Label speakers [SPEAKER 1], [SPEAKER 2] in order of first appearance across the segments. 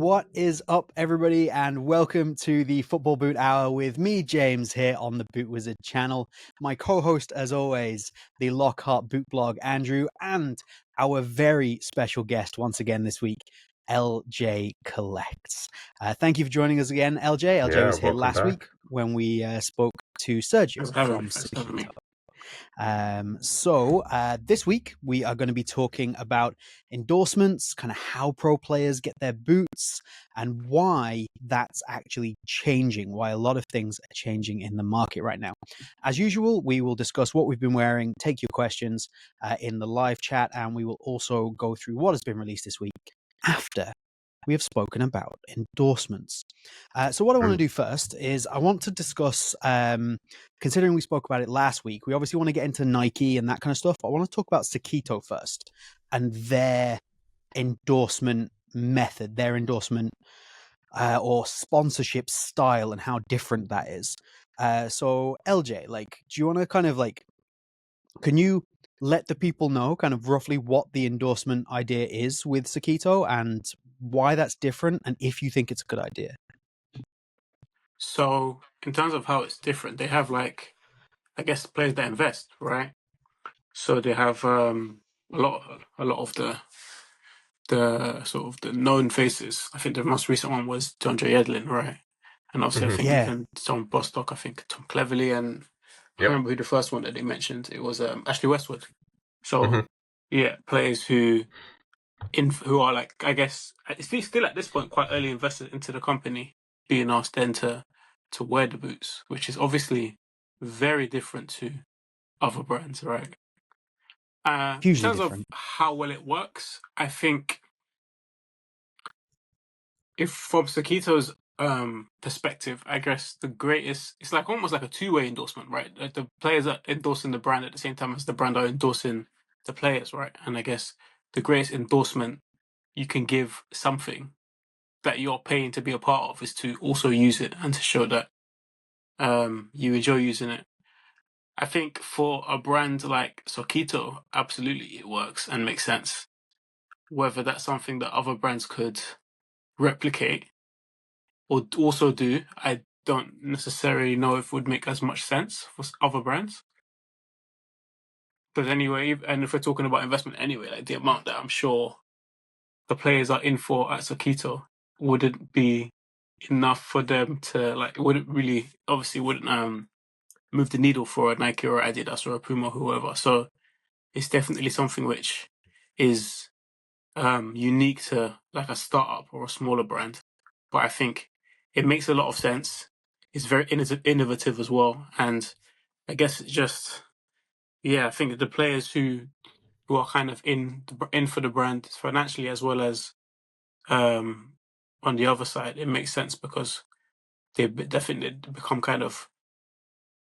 [SPEAKER 1] What is up, everybody, and welcome to the Football Boot Hour with me, James, here on the Boot Wizard channel. My co-host, as always, the Lockhart Boot Blog, Andrew, and our very special guest once again this week, LJ Collects. Thank you for joining us again, LJ. LJ was here last week when we spoke to Sergio from Sakito. So this week we are going to be talking about endorsements, kind of how pro players get their boots and why that's actually changing, why a lot of things are changing in the market right now. As usual, we will discuss what we've been wearing, take your questions in the live chat, and we will also go through what has been released this week after we have spoken about endorsements. So what I want to do first is I want to discuss, considering we spoke about it last week, we obviously want to get into Nike and that kind of stuff. I want to talk about Sakito first and their endorsement method, their endorsement or sponsorship style and how different that is. So LJ, do you want to kind of can you let the people know kind of roughly what the endorsement idea is with Sakito and why that's different and if you think it's a good idea?
[SPEAKER 2] So in terms of how it's different, they have I guess players that invest, right? So they have a lot of the sort of the known faces. I think the most recent one was DeAndre Yedlin, right? And obviously I think even Tom Bostock, I think Tom Cleverley, and I can't remember who the first one that they mentioned. It was Ashley Westwood. So yeah, players who are I guess it's still at this point quite early invested into the company, being asked then to wear the boots, which is obviously very different to other brands, right? In terms
[SPEAKER 1] different.
[SPEAKER 2] of how well it works, I think if from Sakito's perspective, I guess the greatest, it's almost like a two-way endorsement, right? Like the players are endorsing the brand at the same time as the brand are endorsing the players, right? And I guess the greatest endorsement you can give something that you're paying to be a part of is to also use it and to show that you enjoy using it. I think for a brand like Sakito, absolutely it works and makes sense. Whether that's something that other brands could replicate or also do, I don't necessarily know if it would make as much sense for other brands. But anyway, and if we're talking about investment anyway, like the amount that I'm sure the players are in for at Sakito wouldn't be enough for them to it wouldn't really obviously wouldn't move the needle for a Nike or Adidas or a Puma or whoever. So it's definitely something which is unique to like a startup or a smaller brand. But I think it makes a lot of sense. It's very innovative as well, and I guess it's just I think that the players who are kind of in for the brand financially as well as on the other side, it makes sense because they definitely become kind of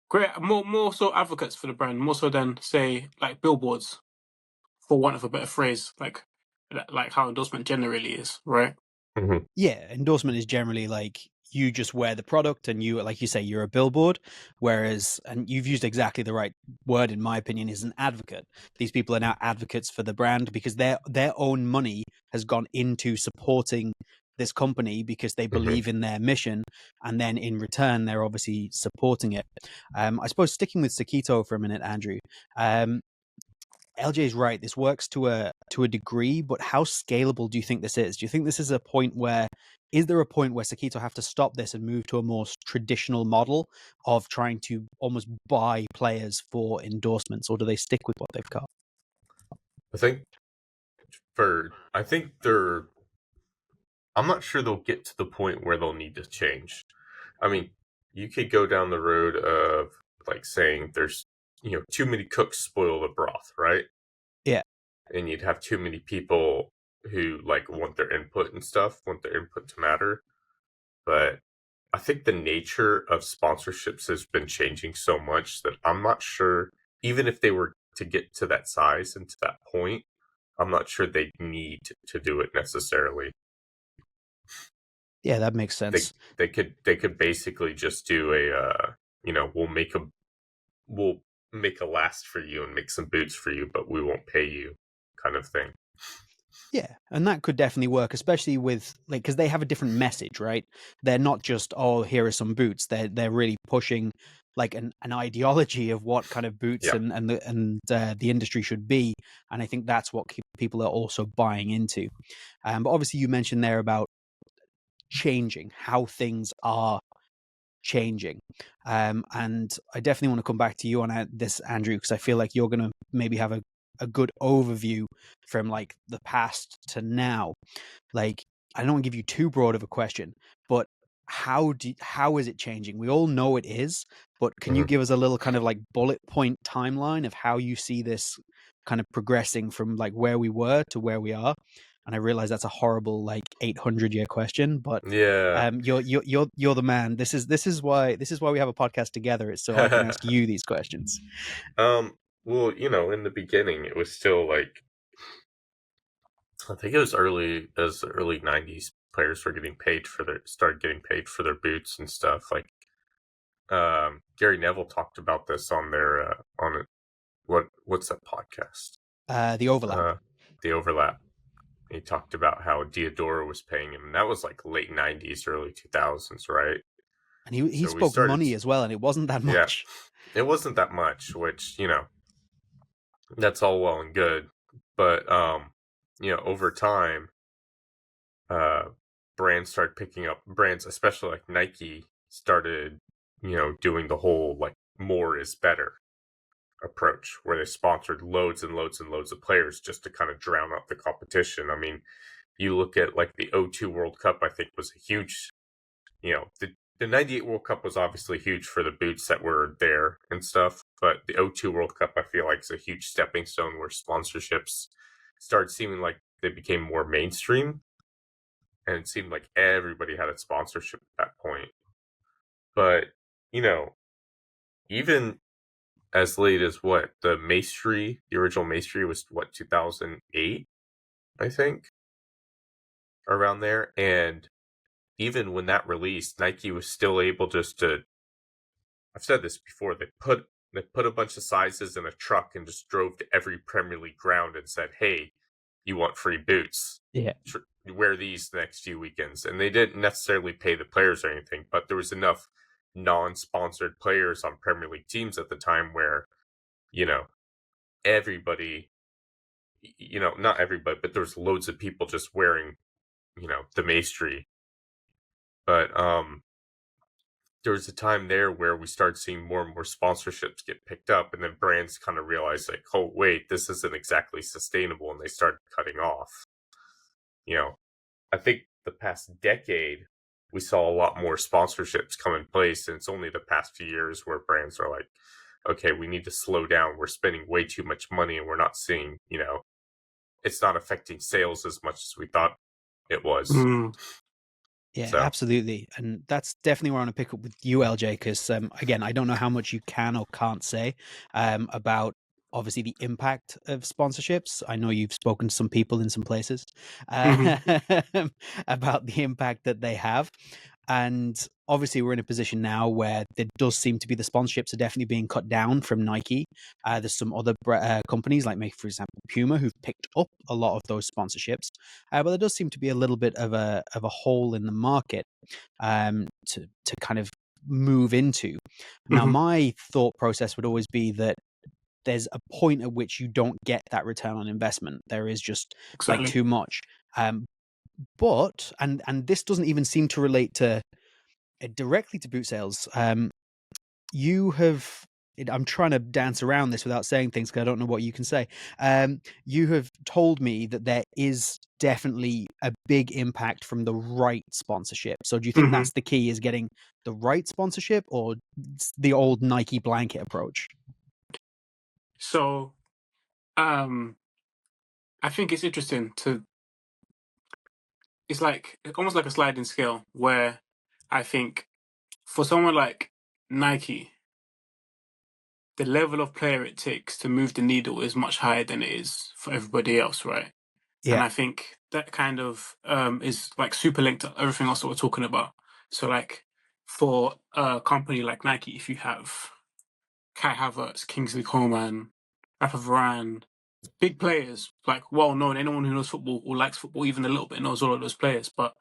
[SPEAKER 2] great, more so advocates for the brand, more so than say like billboards, for want of a better phrase, like how endorsement generally is, right?
[SPEAKER 1] Yeah, endorsement is generally you just wear the product and you, like you say, you're a billboard, whereas, and you've used exactly the right word in my opinion, is an advocate. These people are now advocates for the brand because their own money has gone into supporting this company because they believe in their mission, and then in return they're obviously supporting it. I suppose sticking with Sakito for a minute, Andrew, LJ is right. This works to a degree, but how scalable do you think this is? Do you think this is a point where, is there a point where Sakito have to stop this and move to a more traditional model of trying to almost buy players for endorsements, or do they stick with what they've got?
[SPEAKER 3] I'm not sure they'll get to the point where they'll need to change. I mean, you could go down the road of saying there's too many cooks spoil the broth, right?
[SPEAKER 1] Yeah.
[SPEAKER 3] And you'd have too many people who want their input to matter. But I think the nature of sponsorships has been changing so much that I'm not sure, even if they were to get to that size and to that point, I'm not sure they need to do it necessarily.
[SPEAKER 1] Yeah, that makes sense.
[SPEAKER 3] They could basically just do a we'll make a last for you and make some boots for you, but we won't pay you kind of thing.
[SPEAKER 1] Yeah, and that could definitely work, especially with like because they have a different message, right? They're not just oh, here are some boots. They're really pushing like an ideology of what kind of boots
[SPEAKER 3] Yeah.
[SPEAKER 1] the industry should be, and I think that's what people are also buying into. But obviously, you mentioned there about changing how things are changing. And I definitely want to come back to you on this, Andrew, because I feel like you're going to maybe have a good overview from like the past to now. Like, I don't want to give you too broad of a question, but how is it changing? We all know it is, but can you
[SPEAKER 3] Mhm.
[SPEAKER 1] give us a little kind of like bullet point timeline of how you see this kind of progressing from like where we were to where we are? And I realize that's a horrible like 800-year question, but
[SPEAKER 3] Yeah.
[SPEAKER 1] you're the man. This is why we have a podcast together. It's so I can ask you these questions.
[SPEAKER 3] Well, in the beginning, it was still like I think it was as the early '90s. Players were started getting paid for their boots and stuff. Like Gary Neville talked about this on their what's that podcast?
[SPEAKER 1] The overlap,
[SPEAKER 3] The Overlap. He talked about how Diodora was paying him, and that was like late '90s, early 2000s, right?
[SPEAKER 1] and he
[SPEAKER 3] So we
[SPEAKER 1] spoke
[SPEAKER 3] started,
[SPEAKER 1] money as well, and it wasn't that
[SPEAKER 3] yeah,
[SPEAKER 1] much.
[SPEAKER 3] it wasn't that much, which that's all well and good, but over time, uh, brands, especially like Nike, started doing the whole like more is better approach, where they sponsored loads and loads and loads of players just to kind of drown out the competition. I mean, you look at like the '02 World Cup, I think was a huge, the '98 World Cup was obviously huge for the boots that were there and stuff, but the '02 World Cup, I feel like, is a huge stepping stone where sponsorships started seeming like they became more mainstream, and it seemed like everybody had a sponsorship at that point. But, you know, even as late as what, the original Maestri was what, 2008, I think, around there. And even when that released, Nike was still able just to, I've said this before, they put a bunch of sizes in a truck and just drove to every Premier League ground and said, "Hey, you want free boots?
[SPEAKER 1] Yeah,
[SPEAKER 3] Wear these the next few weekends." And they didn't necessarily pay the players or anything, but there was enough non-sponsored players on Premier League teams at the time where, you know, everybody, not everybody, but there was loads of people just wearing, the Maestri. But there was a time there where we started seeing more and more sponsorships get picked up, and then brands kind of realized like, oh wait, this isn't exactly sustainable, and they started cutting off. You know, I think the past decade we saw a lot more sponsorships come in place, and it's only the past few years where brands are like, okay, we need to slow down. We're spending way too much money, and we're not seeing, it's not affecting sales as much as we thought it was.
[SPEAKER 2] Mm,
[SPEAKER 1] yeah,
[SPEAKER 3] So,
[SPEAKER 1] absolutely, and that's definitely where I want to pick up with you, LJ, because again, I don't know how much you can or can't say about obviously the impact of sponsorships. I know you've spoken to some people in some places
[SPEAKER 2] mhm,
[SPEAKER 1] uh, about the impact that they have. And obviously, we're in a position now where there does seem to be the sponsorships are definitely being cut down from Nike. There's some other companies, like, for example, Puma, who've picked up a lot of those sponsorships. But there does seem to be a little bit of a hole in the market to kind of move into. Now,
[SPEAKER 2] mhm,
[SPEAKER 1] my thought process would always be that there's a point at which you don't get that return on investment. There is just like
[SPEAKER 2] exactly.
[SPEAKER 1] too much. But and this doesn't even seem to relate to directly to boot sales. You have. I'm trying to dance around this without saying things because I don't know what you can say. You have told me that there is definitely a big impact from the right sponsorship. So do you think
[SPEAKER 2] Mhm.
[SPEAKER 1] that's the key? Is getting the right sponsorship or the old Nike blanket approach?
[SPEAKER 2] So, um, I think it's interesting to. It's like almost like a sliding scale where I think for someone like Nike, the level of player it takes to move the needle is much higher than it is for everybody else, right? And
[SPEAKER 1] Yeah,
[SPEAKER 2] I think that kind of is like super linked to everything else that we're talking about. So, like for a company like Nike, if you have Kai Havertz, Kingsley Coman, Rafa Varane, big players, like well known, anyone who knows football or likes football even a little bit knows all of those players. But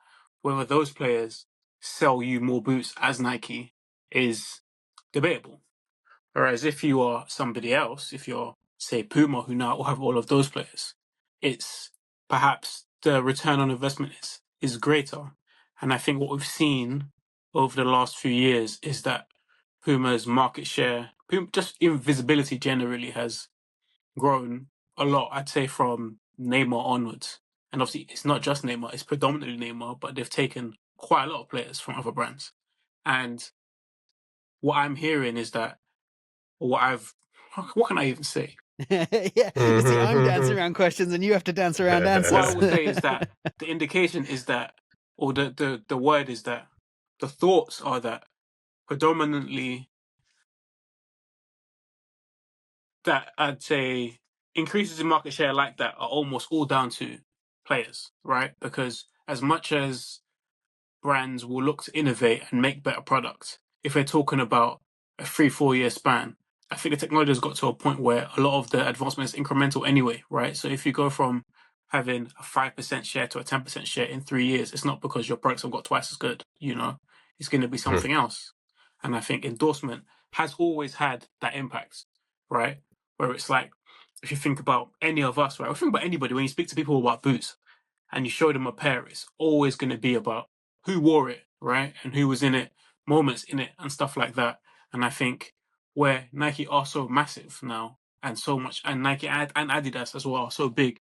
[SPEAKER 2] whether those players sell you more boots as Nike is debatable. Whereas if you are somebody else, if you're say Puma, who now have all of those players, it's perhaps the return on investment is greater. And I think what we've seen over the last few years is that Puma's market share, just invisibility generally has grown a lot, I'd say, from Neymar onwards. And obviously, it's not just Neymar, it's predominantly Neymar, but they've taken quite a lot of players from other brands. And what I'm hearing is that, what can I even say?
[SPEAKER 1] Yeah, you see, I'm dancing around questions and you have to dance around answers.
[SPEAKER 2] What I will say is that the indication is that, or the word is that, the thoughts are that predominantly that I'd say increases in market share like that are almost all down to players, right? Because as much as brands will look to innovate and make better products, if we're talking about a 3-4 year span, I think the technology has got to a point where a lot of the advancement is incremental anyway, right? So if you go from having a 5% share to a 10% share in 3 years, it's not because your products have got twice as good, it's going to be something else. And I think endorsement has always had that impact, right? Where it's like, if you think about any of us, right? Or think about anybody, when you speak to people about boots and you show them a pair, it's always going to be about who wore it, right? And who was in it, moments in it, and stuff like that. And I think where Nike are so massive now, and so much, and Nike and Adidas as well are so big,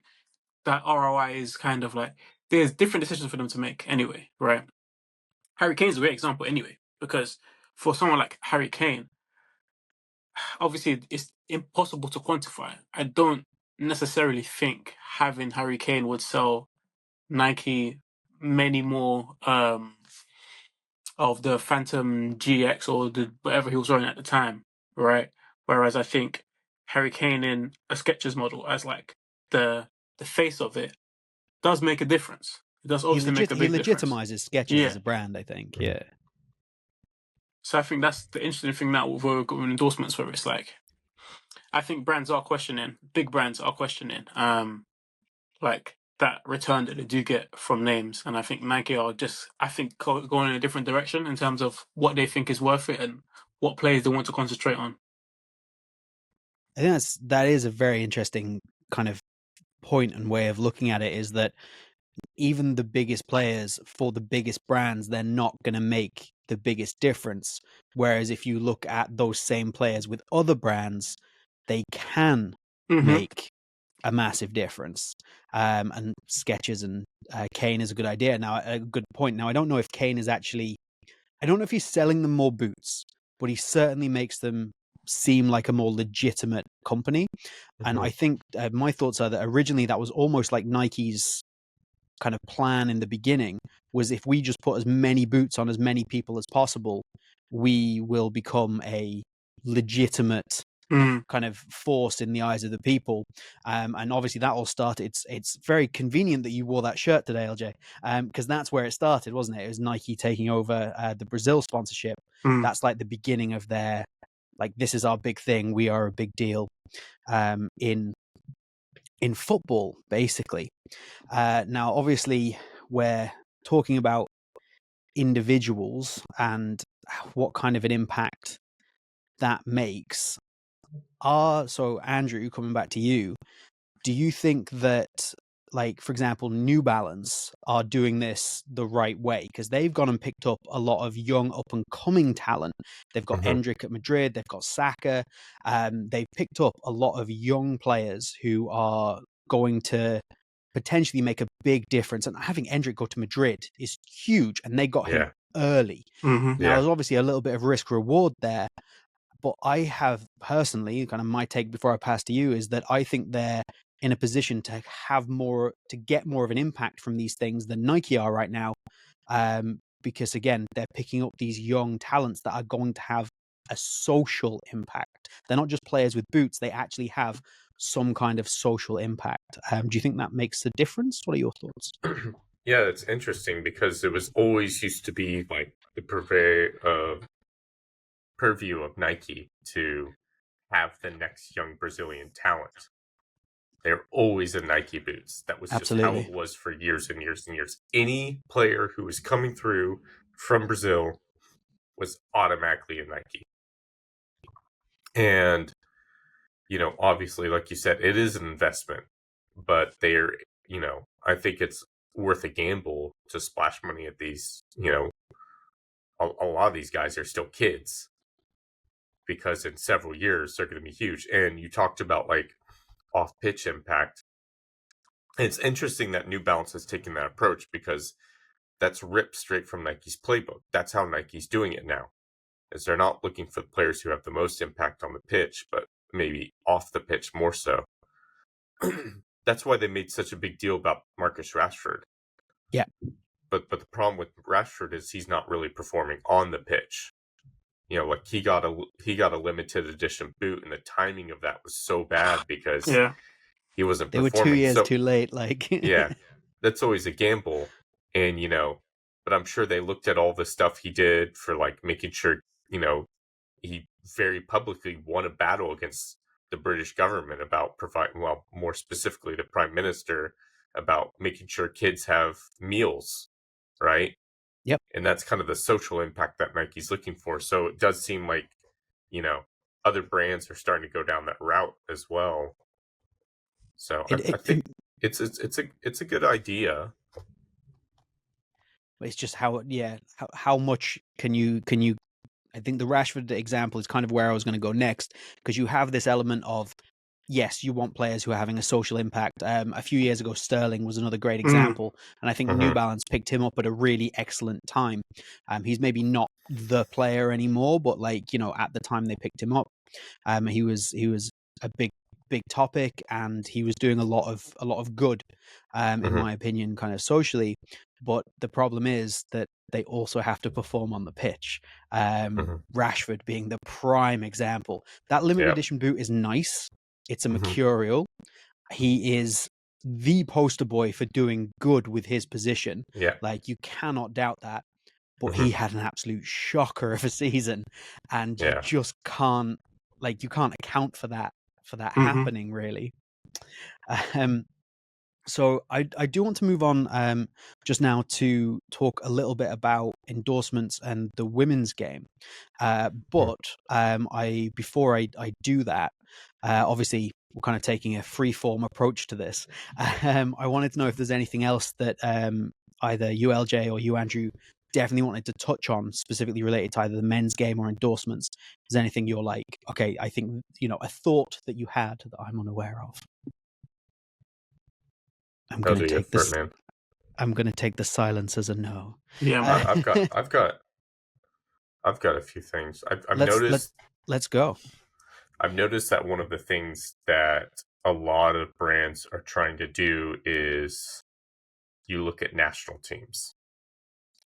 [SPEAKER 2] that ROI is kind of like, there's different decisions for them to make anyway, right? Harry Kane's a great example anyway, because for someone like Harry Kane, obviously it's impossible to quantify. I don't necessarily think having Harry Kane would sell Nike many more of the Phantom GX or the whatever he was wearing at the time, right? Whereas I think Harry Kane in a Skechers model as like the the face of it does make a difference. It does obviously make a
[SPEAKER 1] He
[SPEAKER 2] big difference.
[SPEAKER 1] legitimizes Skechers
[SPEAKER 2] Yeah.
[SPEAKER 1] as a brand, I think. Yeah.
[SPEAKER 2] So I think that's the interesting thing now with endorsements, where it's like, I think brands are questioning, big brands are questioning, like that return that they do get from names. And I think Nike are just, I think, going in a different direction in terms of what they think is worth it and what players they want to concentrate on.
[SPEAKER 1] I think that is a very interesting kind of point and way of looking at it, is that even the biggest players for the biggest brands, they're not going to make the biggest difference. Whereas if you look at those same players with other brands, they can make a massive difference. And Skechers and Kane is a good idea. Now, a good point. Now, I don't know if Kane is actually, I don't know if he's selling them more boots, but he certainly makes them seem like a more legitimate company. And I think my thoughts are that originally that was almost like Nike's kind of plan in the beginning, was if we just put as many boots on as many people as possible, we will become a legitimate kind of force in the eyes of the people. And obviously that all started, it's very convenient that you wore that shirt today, LJ, because that's where it started, wasn't it? It was Nike taking over the Brazil sponsorship. That's like the beginning of their, like, this is our big thing, we are a big deal in football, basically. Now, obviously, we're talking about individuals and what kind of an impact that makes. So, Andrew, coming back to you, do you think that, like, for example, New Balance are doing this the right way? Because they've gone and picked up a lot of young up and coming talent. They've got Endrick at Madrid, they've got Saka. They've picked up a lot of young players who are going to potentially make a big difference. And having Endrick go to Madrid is huge, and they got him early. Now, there's obviously a little bit of risk reward there, but I have personally, kind of my take before I pass to you, is that I think they're in a position to get more of an impact from these things than Nike are right now. Because again, they're picking up these young talents that are going to have a social impact. They're not just players with boots, they actually have some kind of social impact. Do you think that makes a difference? What are your thoughts?
[SPEAKER 3] Yeah, it's interesting because it was always used to be like the purview of Nike to have the next young Brazilian talent. They're always in Nike boots. That was just how
[SPEAKER 1] Absolutely.
[SPEAKER 3] it was for years and years and years. Any player who was coming through from Brazil was automatically in Nike. And, obviously, like you said, it is an investment, but I think it's worth a gamble to splash money at these, a lot of these guys are still kids because in several years they're going to be huge. And you talked about like off pitch impact. It's interesting that New Balance has taken that approach because that's ripped straight from Nike's playbook. That's how Nike's doing it now. Is they're not looking for the players who have the most impact on the pitch, but maybe off the pitch more so. That's why they made such a big deal about Marcus Rashford.
[SPEAKER 1] Yeah.
[SPEAKER 3] But the problem with Rashford is he's not really performing on the pitch. Like he got a limited edition boot, and the timing of that was so bad because he wasn't
[SPEAKER 1] They were
[SPEAKER 3] performing.
[SPEAKER 1] 2 years
[SPEAKER 3] So
[SPEAKER 1] too late. Like,
[SPEAKER 3] yeah, that's always a gamble. And but I'm sure they looked at all the stuff he did for like making sure he very publicly won a battle against the British government about providing, well, more specifically the Prime Minister, about making sure kids have meals, right?
[SPEAKER 1] Yep.
[SPEAKER 3] And that's kind of the social impact that Nike's looking for. So it does seem like, other brands are starting to go down that route as well. So I think it's a good idea.
[SPEAKER 1] It's just how much can you I think the Rashford example is kind of where I was going to go next, because you have this element of, yes, you want players who are having a social impact. A few years ago, Sterling was another great example, and I think New Balance picked him up at a really excellent time. He's maybe not the player anymore, but at the time they picked him up, he was a big topic, and he was doing a lot of good, in my opinion, kind of socially. But the problem is that they also have to perform on the pitch. Rashford being the prime example. That limited edition boot is nice. It's a mercurial. He is the poster boy for doing good with his position.
[SPEAKER 3] Yeah.
[SPEAKER 1] Like, you cannot doubt that. But he had an absolute shocker of a season, and you just can't account for that happening, really. So I do want to move on just now to talk a little bit about endorsements and the women's game. But before I do that, obviously we're kind of taking a free-form approach to this. I wanted to know if there's anything else that either you, LJ, or you, Andrew, definitely wanted to touch on, specifically related to either the men's game or endorsements. Is there anything you're like, okay, I think, a thought that you had that I'm unaware of? I'm going to take this. I'm going to take the silence as a no.
[SPEAKER 2] Yeah,
[SPEAKER 3] I've got a few things. I've noticed.
[SPEAKER 1] Let's go.
[SPEAKER 3] I've noticed that one of the things that a lot of brands are trying to do is you look at national teams,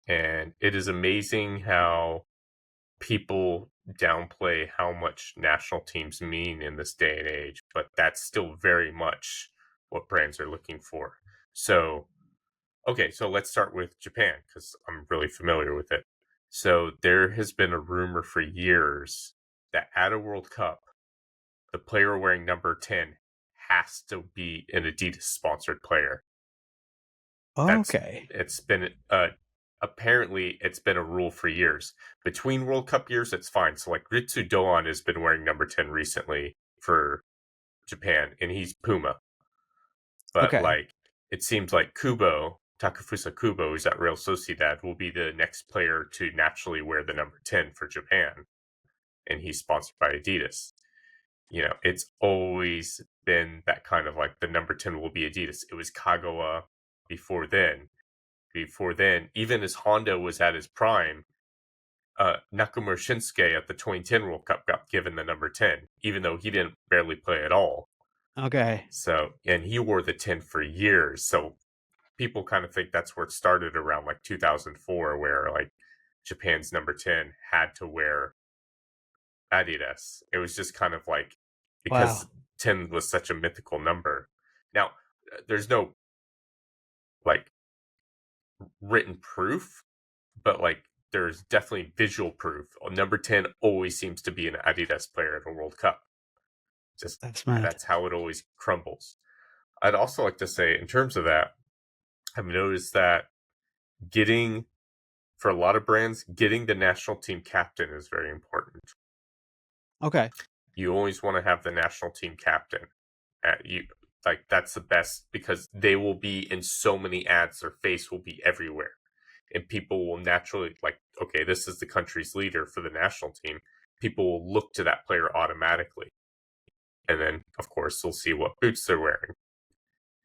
[SPEAKER 3] and it is amazing how people downplay how much national teams mean in this day and age, but that's still very much what brands are looking for. So, okay, so let's start with Japan, because I'm really familiar with it. So there has been a rumor for years that at a World Cup, the player wearing number 10 has to be an Adidas sponsored player.
[SPEAKER 1] Okay.
[SPEAKER 3] It's been apparently it's been a rule for years. Between World Cup years, it's fine. So like Ritsu Doan has been wearing number 10 recently for Japan, and he's Puma. But it seems like Takefusa Kubo, who's at Real Sociedad, will be the next player to naturally wear the number 10 for Japan, and he's sponsored by Adidas. It's always been that kind of like the number 10 will be Adidas. It was Kagawa before then. Even as Honda was at his prime, Nakamura Shinsuke at the 2010 World Cup got given the number 10, even though he didn't barely play at all.
[SPEAKER 1] Okay.
[SPEAKER 3] So, and he wore the 10 for years. So people kind of think that's where it started around like 2004, where like Japan's number 10 had to wear Adidas. It was just kind of like, because 10 was such a mythical number. Now, there's no like written proof, but like there's definitely visual proof. Number 10 always seems to be an Adidas player at a World Cup. Just that's how it always crumbles. I'd also like to say, in terms of that, I've noticed that for a lot of brands, getting the national team captain is very important.
[SPEAKER 1] Okay.
[SPEAKER 3] You always want to have the national team captain. That's the best, because they will be in so many ads. Their face will be everywhere, and people will naturally, like, okay, this is the country's leader for the national team. People will look to that player automatically, and then of course they'll see what boots they're wearing.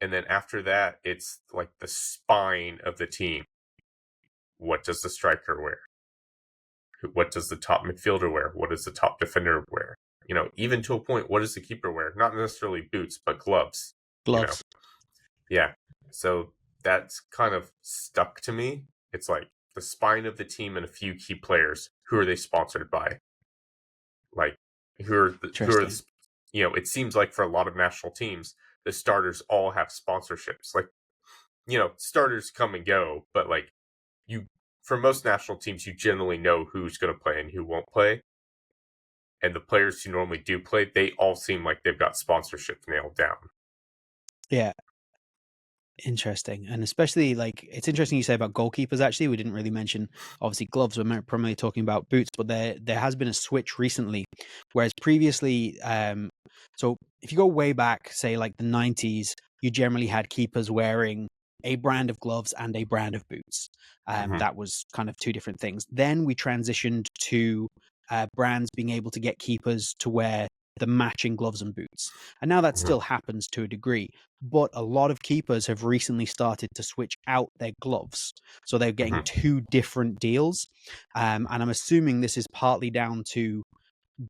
[SPEAKER 3] And then after that, it's like the spine of the team. What does the striker wear? What does the top midfielder wear? What does the top defender wear? Even to a point, what does the keeper wear? Not necessarily boots, but gloves.
[SPEAKER 1] Gloves.
[SPEAKER 3] Yeah. So that's kind of stuck to me. It's like the spine of the team and a few key players. Who are they sponsored by? Like,
[SPEAKER 1] Interesting.
[SPEAKER 3] It seems like for a lot of national teams, the starters all have sponsorships. Like, starters come and go, but like, for most national teams, you generally know who's going to play and who won't play. And the players who normally do play, they all seem like they've got sponsorship nailed down.
[SPEAKER 1] Yeah. Interesting. And especially, like, it's interesting you say about goalkeepers. Actually, we didn't really mention, obviously, gloves. We're primarily talking about boots, but there has been a switch recently, whereas previously, so if you go way back, say like the 90s, you generally had keepers wearing a brand of gloves and a brand of boots. That was kind of two different things. Then we transitioned to brands being able to get keepers to wear the matching gloves and boots. And now that still happens to a degree, but a lot of keepers have recently started to switch out their gloves. So they're getting two different deals. And I'm assuming this is partly down to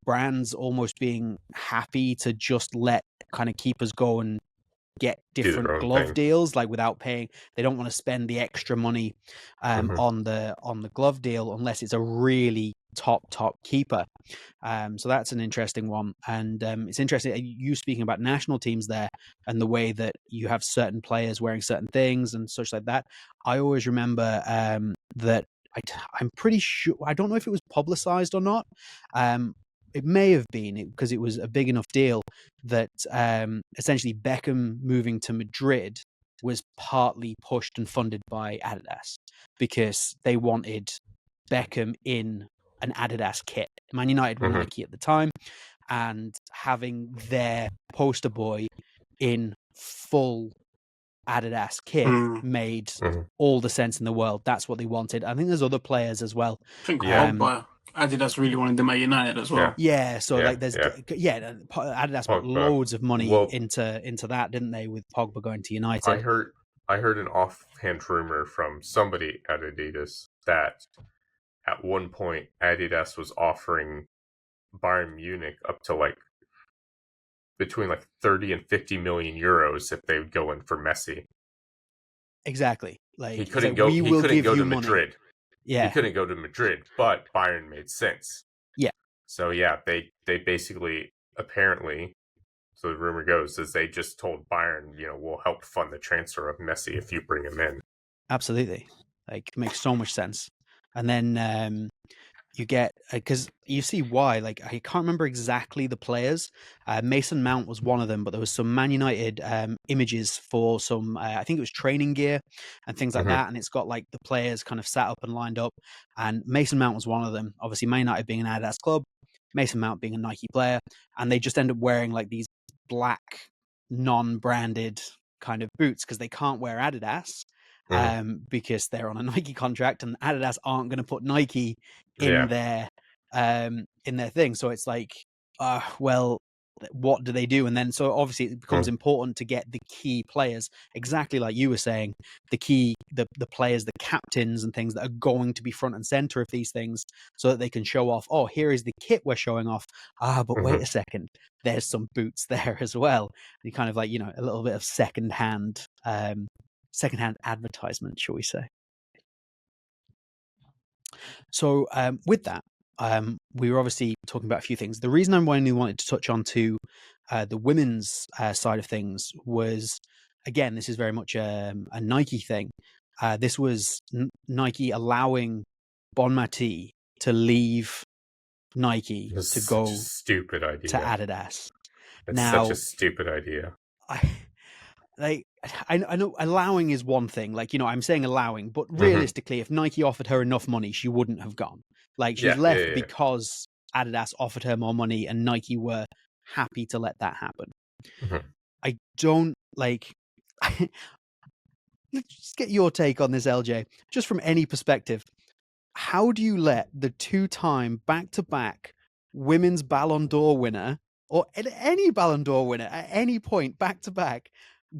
[SPEAKER 1] brands almost being happy to just let kind of keepers go and get different glove deals, like without paying. They don't want to spend the extra money on the glove deal unless it's a really top keeper. So that's an interesting one. And it's interesting you speaking about national teams there and the way that you have certain players wearing certain things and such like that. I always remember that I'm pretty sure, I don't know if it was publicized or not. It may have been because it was a big enough deal that essentially Beckham moving to Madrid was partly pushed and funded by Adidas because they wanted Beckham in an Adidas kit. Man United were Nike at the time, and having their poster boy in full Adidas kit made all the sense in the world. That's what they wanted. I think there's other players as well.
[SPEAKER 2] I think Pogba, Adidas really wanted them at United as well.
[SPEAKER 1] Yeah, so like there's Adidas put loads of money into that, didn't they, with Pogba going to United?
[SPEAKER 3] I heard an offhand rumor from somebody at Adidas that at one point Adidas was offering Bayern Munich up to like between like 30 and 50 million euros if they would go in for Messi.
[SPEAKER 1] Exactly. Like
[SPEAKER 3] he couldn't go to Madrid.
[SPEAKER 1] Yeah.
[SPEAKER 3] He couldn't go to Madrid, but Bayern made sense.
[SPEAKER 1] Yeah.
[SPEAKER 3] So yeah, they basically, apparently, so the rumor goes, is they just told Bayern, we'll help fund the transfer of Messi if you bring him in.
[SPEAKER 1] Absolutely. Like, makes so much sense. And then you get, because you see why, like, I can't remember exactly the players. Mason Mount was one of them, but there was some Man United images for some, I think it was training gear and things like that. And it's got like the players kind of sat up and lined up. And Mason Mount was one of them. Obviously, Man United being an Adidas club, Mason Mount being a Nike player. And they just end up wearing like these black, non-branded kind of boots because they can't wear Adidas. Because they're on a Nike contract and Adidas aren't going to put Nike in their thing. So it's like, well, what do they do? And then so obviously it becomes important to get the key players, exactly like you were saying, the players, the captains and things that are going to be front and center of these things so that they can show off, oh, here is the kit we're showing off. But wait a second, there's some boots there as well. You kind of like, a little bit of secondhand advertisement, shall we say. So with that, we were obviously talking about a few things. The reason I only wanted to touch on to the women's side of things was, again, this is very much a Nike thing. This was Nike allowing Bon Mati to leave Nike to go
[SPEAKER 3] stupid idea
[SPEAKER 1] to Adidas.
[SPEAKER 3] It's such a stupid idea.
[SPEAKER 1] like I know allowing is one thing. Like, I'm saying allowing, but
[SPEAKER 3] Mm-hmm.
[SPEAKER 1] realistically, if Nike offered her enough money, she wouldn't have gone. Like, she's left because Adidas offered her more money, and Nike were happy to let that happen.
[SPEAKER 3] Mm-hmm.
[SPEAKER 1] I don't like. Let's just get your take on this, LJ, just from any perspective. How do you let the two-time back-to-back women's Ballon d'Or winner, or any Ballon d'Or winner at any point back-to-back,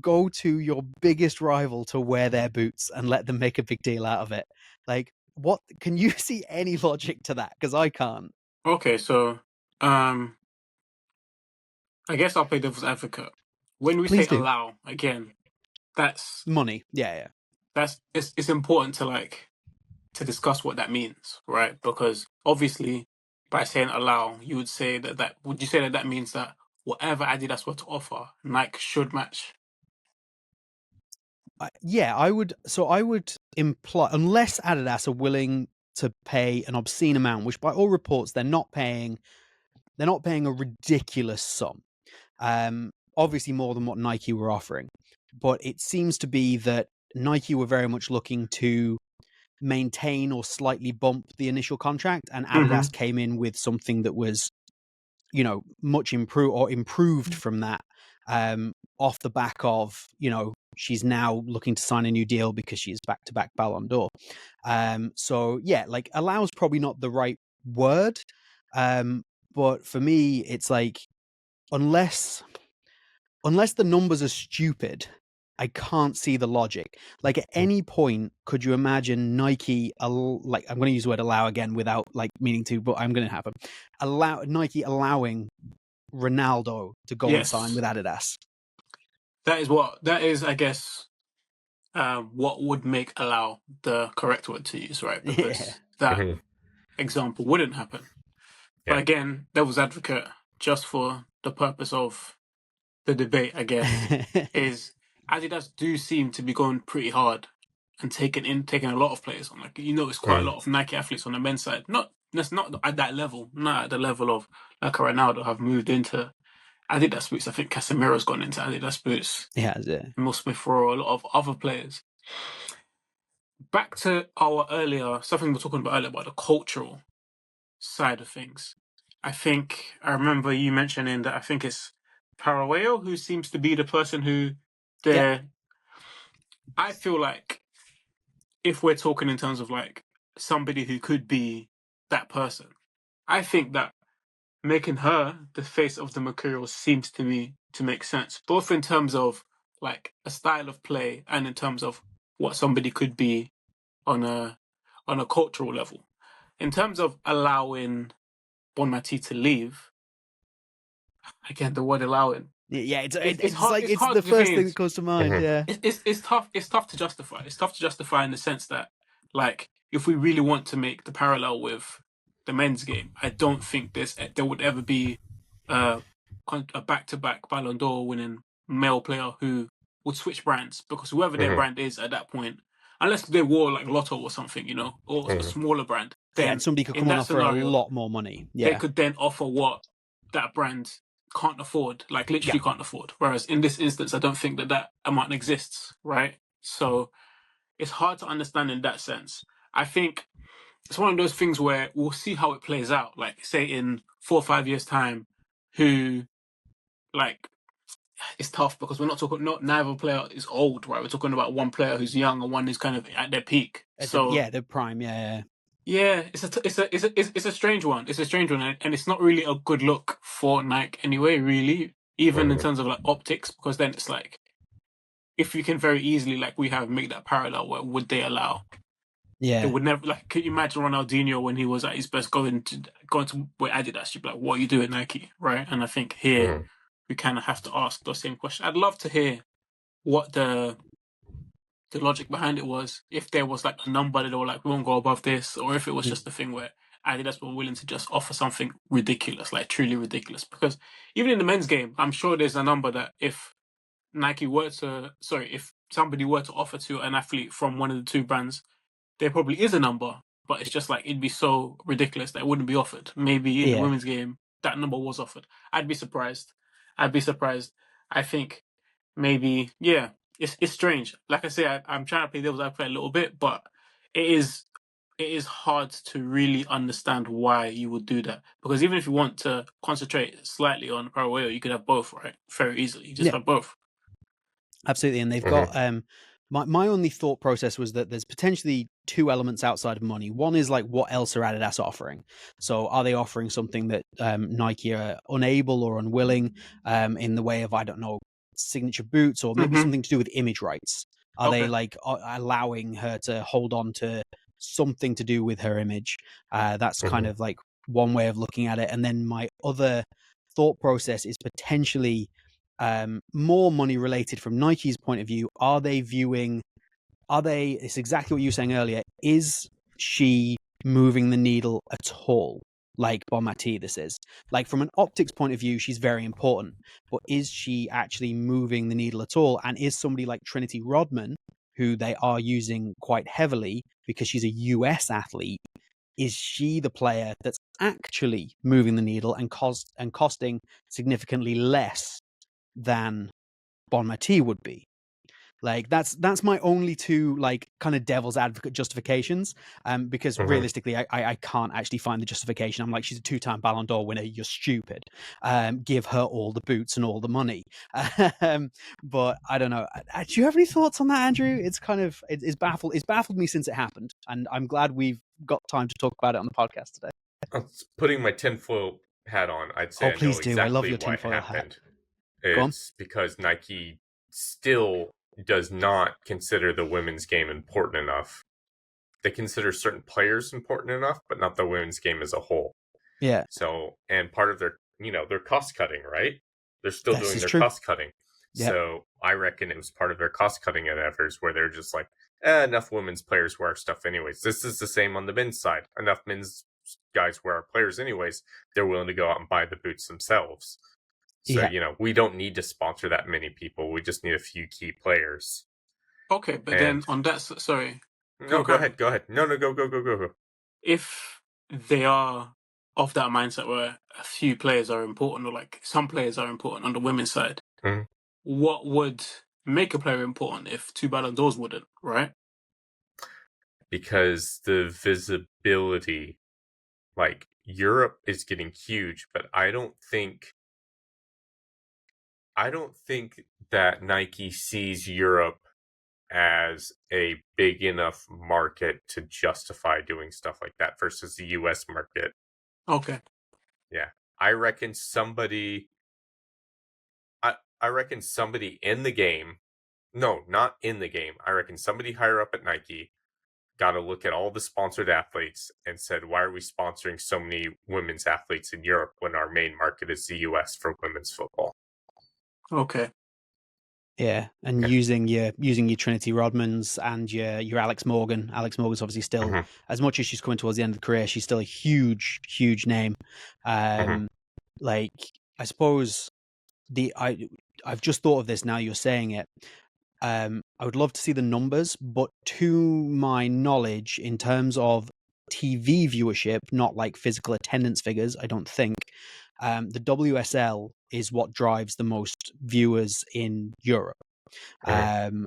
[SPEAKER 1] go to your biggest rival to wear their boots and let them make a big deal out of it? Like, what can you see any logic to that? Because I can't.
[SPEAKER 2] Okay, so I guess I'll play devil's advocate. When we say
[SPEAKER 1] Please do.
[SPEAKER 2] allow, again, that's
[SPEAKER 1] Money. Yeah.
[SPEAKER 2] it's important to discuss what that means, right? Because obviously, by saying allow, you would say that would you say that that means that whatever Adidas were to offer, Nike should match?
[SPEAKER 1] Yeah, I would. So I would imply, unless Adidas are willing to pay an obscene amount, which by all reports they're not paying a ridiculous sum. Obviously more than what Nike were offering, but it seems to be that Nike were very much looking to maintain or slightly bump the initial contract, and Adidas came in with something that was, much improved from that, off the back of, she's now looking to sign a new deal because she's back-to-back Ballon d'Or. So yeah, like allows probably not the right word, but for me it's like, unless the numbers are stupid, I can't see the logic. Like, at any point, could you imagine Nike, like, I'm going to use the word allow again without like meaning to, but I'm going to have them Nike allowing Ronaldo to go and sign
[SPEAKER 2] Yes,
[SPEAKER 1] with Adidas.
[SPEAKER 2] that is, I guess, what would make allow the correct word to use, right?
[SPEAKER 1] Yeah.
[SPEAKER 2] Because that
[SPEAKER 3] Mm-hmm.
[SPEAKER 2] example wouldn't happen. But
[SPEAKER 3] Yeah.
[SPEAKER 2] again, devil's advocate, just for the purpose of the debate, I guess, is Adidas do seem to be going pretty hard and taking a lot of players on. Like, it's quite a lot of Nike athletes on the men's side. That's not at that level, not at the level of like a Ronaldo have moved into Adidas boots. I think Casemiro's gone into Adidas boots.
[SPEAKER 1] Yeah, yeah.
[SPEAKER 2] Will Smith for a lot of other players. Back to our earlier something we were talking about earlier about the cultural side of things. I think I remember you mentioning that I think it's Paraguayo who seems to be the person who
[SPEAKER 1] Yep.
[SPEAKER 2] they're. I feel like if we're talking in terms of like somebody who could be that person, I think that making her the face of the Mercurial seems to me to make sense, both in terms of like a style of play and in terms of what somebody could be on a cultural level. In terms of allowing Bonmati to leave, again, the word allowing.
[SPEAKER 1] Yeah,
[SPEAKER 2] It's
[SPEAKER 1] it's
[SPEAKER 2] hard.
[SPEAKER 1] like
[SPEAKER 2] It's
[SPEAKER 1] it's
[SPEAKER 2] hard.
[SPEAKER 1] the
[SPEAKER 2] The thing
[SPEAKER 1] first thing that
[SPEAKER 2] is,
[SPEAKER 1] comes to mind. Yeah.
[SPEAKER 2] it's tough. It's tough to justify. It's tough to justify in the sense that, like, if we really want to make the parallel with the men's game, I don't think there would ever be a back-to-back Ballon d'Or winning male player who would switch brands, because whoever their brand is at that point, unless they wore like Lotto or something, or a smaller brand,
[SPEAKER 1] Yeah, and
[SPEAKER 2] then
[SPEAKER 1] somebody could
[SPEAKER 2] in
[SPEAKER 1] come and
[SPEAKER 2] that
[SPEAKER 1] offer a
[SPEAKER 2] scenario
[SPEAKER 1] lot more money.
[SPEAKER 2] they
[SPEAKER 1] Yeah.
[SPEAKER 2] could then offer what that brand can't afford, like
[SPEAKER 1] Yeah.
[SPEAKER 2] literally can't afford. Whereas in this instance, I don't think that amount exists, right? So it's hard to understand in that sense. I think it's one of those things where we'll see how it plays out. Like, say in 4 or 5 years' time, who like it's tough because we're not talking. Not neither player is old, right? We're talking about one player who's young and one who's kind of at their peak. So
[SPEAKER 1] The prime. Yeah.
[SPEAKER 2] yeah, it's a strange one. It's a strange one, and it's not really a good look for Nike anyway. Really, even in terms of like optics, because then it's like if you can very easily, like we have, make that parallel. Where would they allow? They
[SPEAKER 1] Yeah.
[SPEAKER 2] would never. Like, could you imagine Ronaldinho when he was at his best going to where Adidas? You'd be like, what are you doing, Nike? Right? And I think here we kind of have to ask those same questions. I'd love to hear what the logic behind it was, if there was like a number that they were like, we won't go above this, or if it was just a thing where Adidas were willing to just offer something ridiculous, like truly ridiculous. Because even in the men's game, I'm sure there's a number that if if somebody were to offer to an athlete from one of the two brands, there probably is a number, but it's just like it'd be so ridiculous that it wouldn't be offered. Maybe in the
[SPEAKER 1] Yeah.
[SPEAKER 2] women's game, that number was offered. I'd be surprised. I'd be surprised. I think maybe, yeah, it's strange. Like I say, I'm trying to play devil's advocate a little bit, but it is it is hard to really understand why you would do that. Because even if you want to concentrate slightly on Paraguay, you could have both, right? Very easily. You just
[SPEAKER 1] Yeah.
[SPEAKER 2] have both.
[SPEAKER 1] Absolutely, and they've
[SPEAKER 3] Mhm.
[SPEAKER 1] got my only thought process was that there's potentially two elements outside of money. One is like, what else are Adidas offering? So are they offering something that Nike are unable or unwilling in the way of, I don't know, signature boots, or maybe
[SPEAKER 2] Hmm.
[SPEAKER 1] something to do with image rights? Are they
[SPEAKER 2] Okay.
[SPEAKER 1] like allowing her to hold on to something to do with her image? That's kind
[SPEAKER 3] Mhm.
[SPEAKER 1] of like one way of looking at it. And then my other thought process is potentially more money related from Nike's point of view. It's exactly what you were saying earlier. Is she moving the needle at all? Like Bon Mati, this is. Like, from an optics point of view, she's very important. But is she actually moving the needle at all? And is somebody like Trinity Rodman, who they are using quite heavily because she's a US athlete, is she the player that's actually moving the needle and costing significantly less than Bon Mati would be? Like, that's my only two, like, kind of devil's advocate justifications. Because
[SPEAKER 3] Mhm.
[SPEAKER 1] realistically, I can't actually find the justification. I'm like, she's a 2-time Ballon d'Or winner. You're stupid. Give her all the boots and all the money. But I don't know. Do you have any thoughts on that, Andrew? It's kind of it's baffled me since it happened, and I'm glad we've got time to talk about it on the podcast today.
[SPEAKER 3] Putting my tinfoil hat on, I'd say
[SPEAKER 1] Oh,
[SPEAKER 3] I know
[SPEAKER 1] please do. I love
[SPEAKER 3] exactly
[SPEAKER 1] your
[SPEAKER 3] why it
[SPEAKER 1] tinfoil hat.
[SPEAKER 3] happened.
[SPEAKER 1] Go on.
[SPEAKER 3] It's because Nike still does not consider the women's game important enough. They consider certain players important enough, but not the women's game as a whole.
[SPEAKER 1] Yeah,
[SPEAKER 3] So, and part of their cost cutting, right? They're still
[SPEAKER 1] this
[SPEAKER 3] doing
[SPEAKER 1] is
[SPEAKER 3] their
[SPEAKER 1] true.
[SPEAKER 3] cost cutting.
[SPEAKER 1] Yeah,
[SPEAKER 3] So I reckon it was part of their cost cutting endeavors where they're just like, enough women's players wear our stuff anyways. This is the same on the men's side. Enough men's guys wear our players anyways. They're willing to go out and buy the boots themselves. So,
[SPEAKER 1] yeah.
[SPEAKER 3] we don't need to sponsor that many people. We just need a few key players.
[SPEAKER 2] Okay, but then
[SPEAKER 3] And
[SPEAKER 2] on that, sorry,
[SPEAKER 3] no, go
[SPEAKER 2] carry on.
[SPEAKER 3] ahead, go ahead. No, go, go, go, go, go.
[SPEAKER 2] If they are of that mindset where a few players are important, or like some players are important on the women's side,
[SPEAKER 3] Mhm.
[SPEAKER 2] what would make a player important if two Ballon d'Ors wouldn't, right?
[SPEAKER 3] Because the visibility, like, Europe is getting huge, but I don't think that Nike sees Europe as a big enough market to justify doing stuff like that versus the US market.
[SPEAKER 2] Okay.
[SPEAKER 3] Yeah. I reckon somebody I reckon somebody in the game, no, not in the game. I reckon somebody higher up at Nike got to look at all the sponsored athletes and said, why are we sponsoring so many women's athletes in Europe when our main market is the US for women's football?
[SPEAKER 2] Okay.
[SPEAKER 1] Yeah, and
[SPEAKER 3] Yeah.
[SPEAKER 1] using your Trinity Rodmans and your Alex Morgan. Alex Morgan's obviously still,
[SPEAKER 3] Mhm.
[SPEAKER 1] as much as she's coming towards the end of the career, she's still a huge name.
[SPEAKER 3] Mhm.
[SPEAKER 1] Like, I suppose I've just thought of this now you're saying it. I would love to see the numbers, but to my knowledge, in terms of TV viewership, not like physical attendance figures, I don't think the WSL is what drives the most viewers in Europe.
[SPEAKER 3] Mhm.
[SPEAKER 1] Um,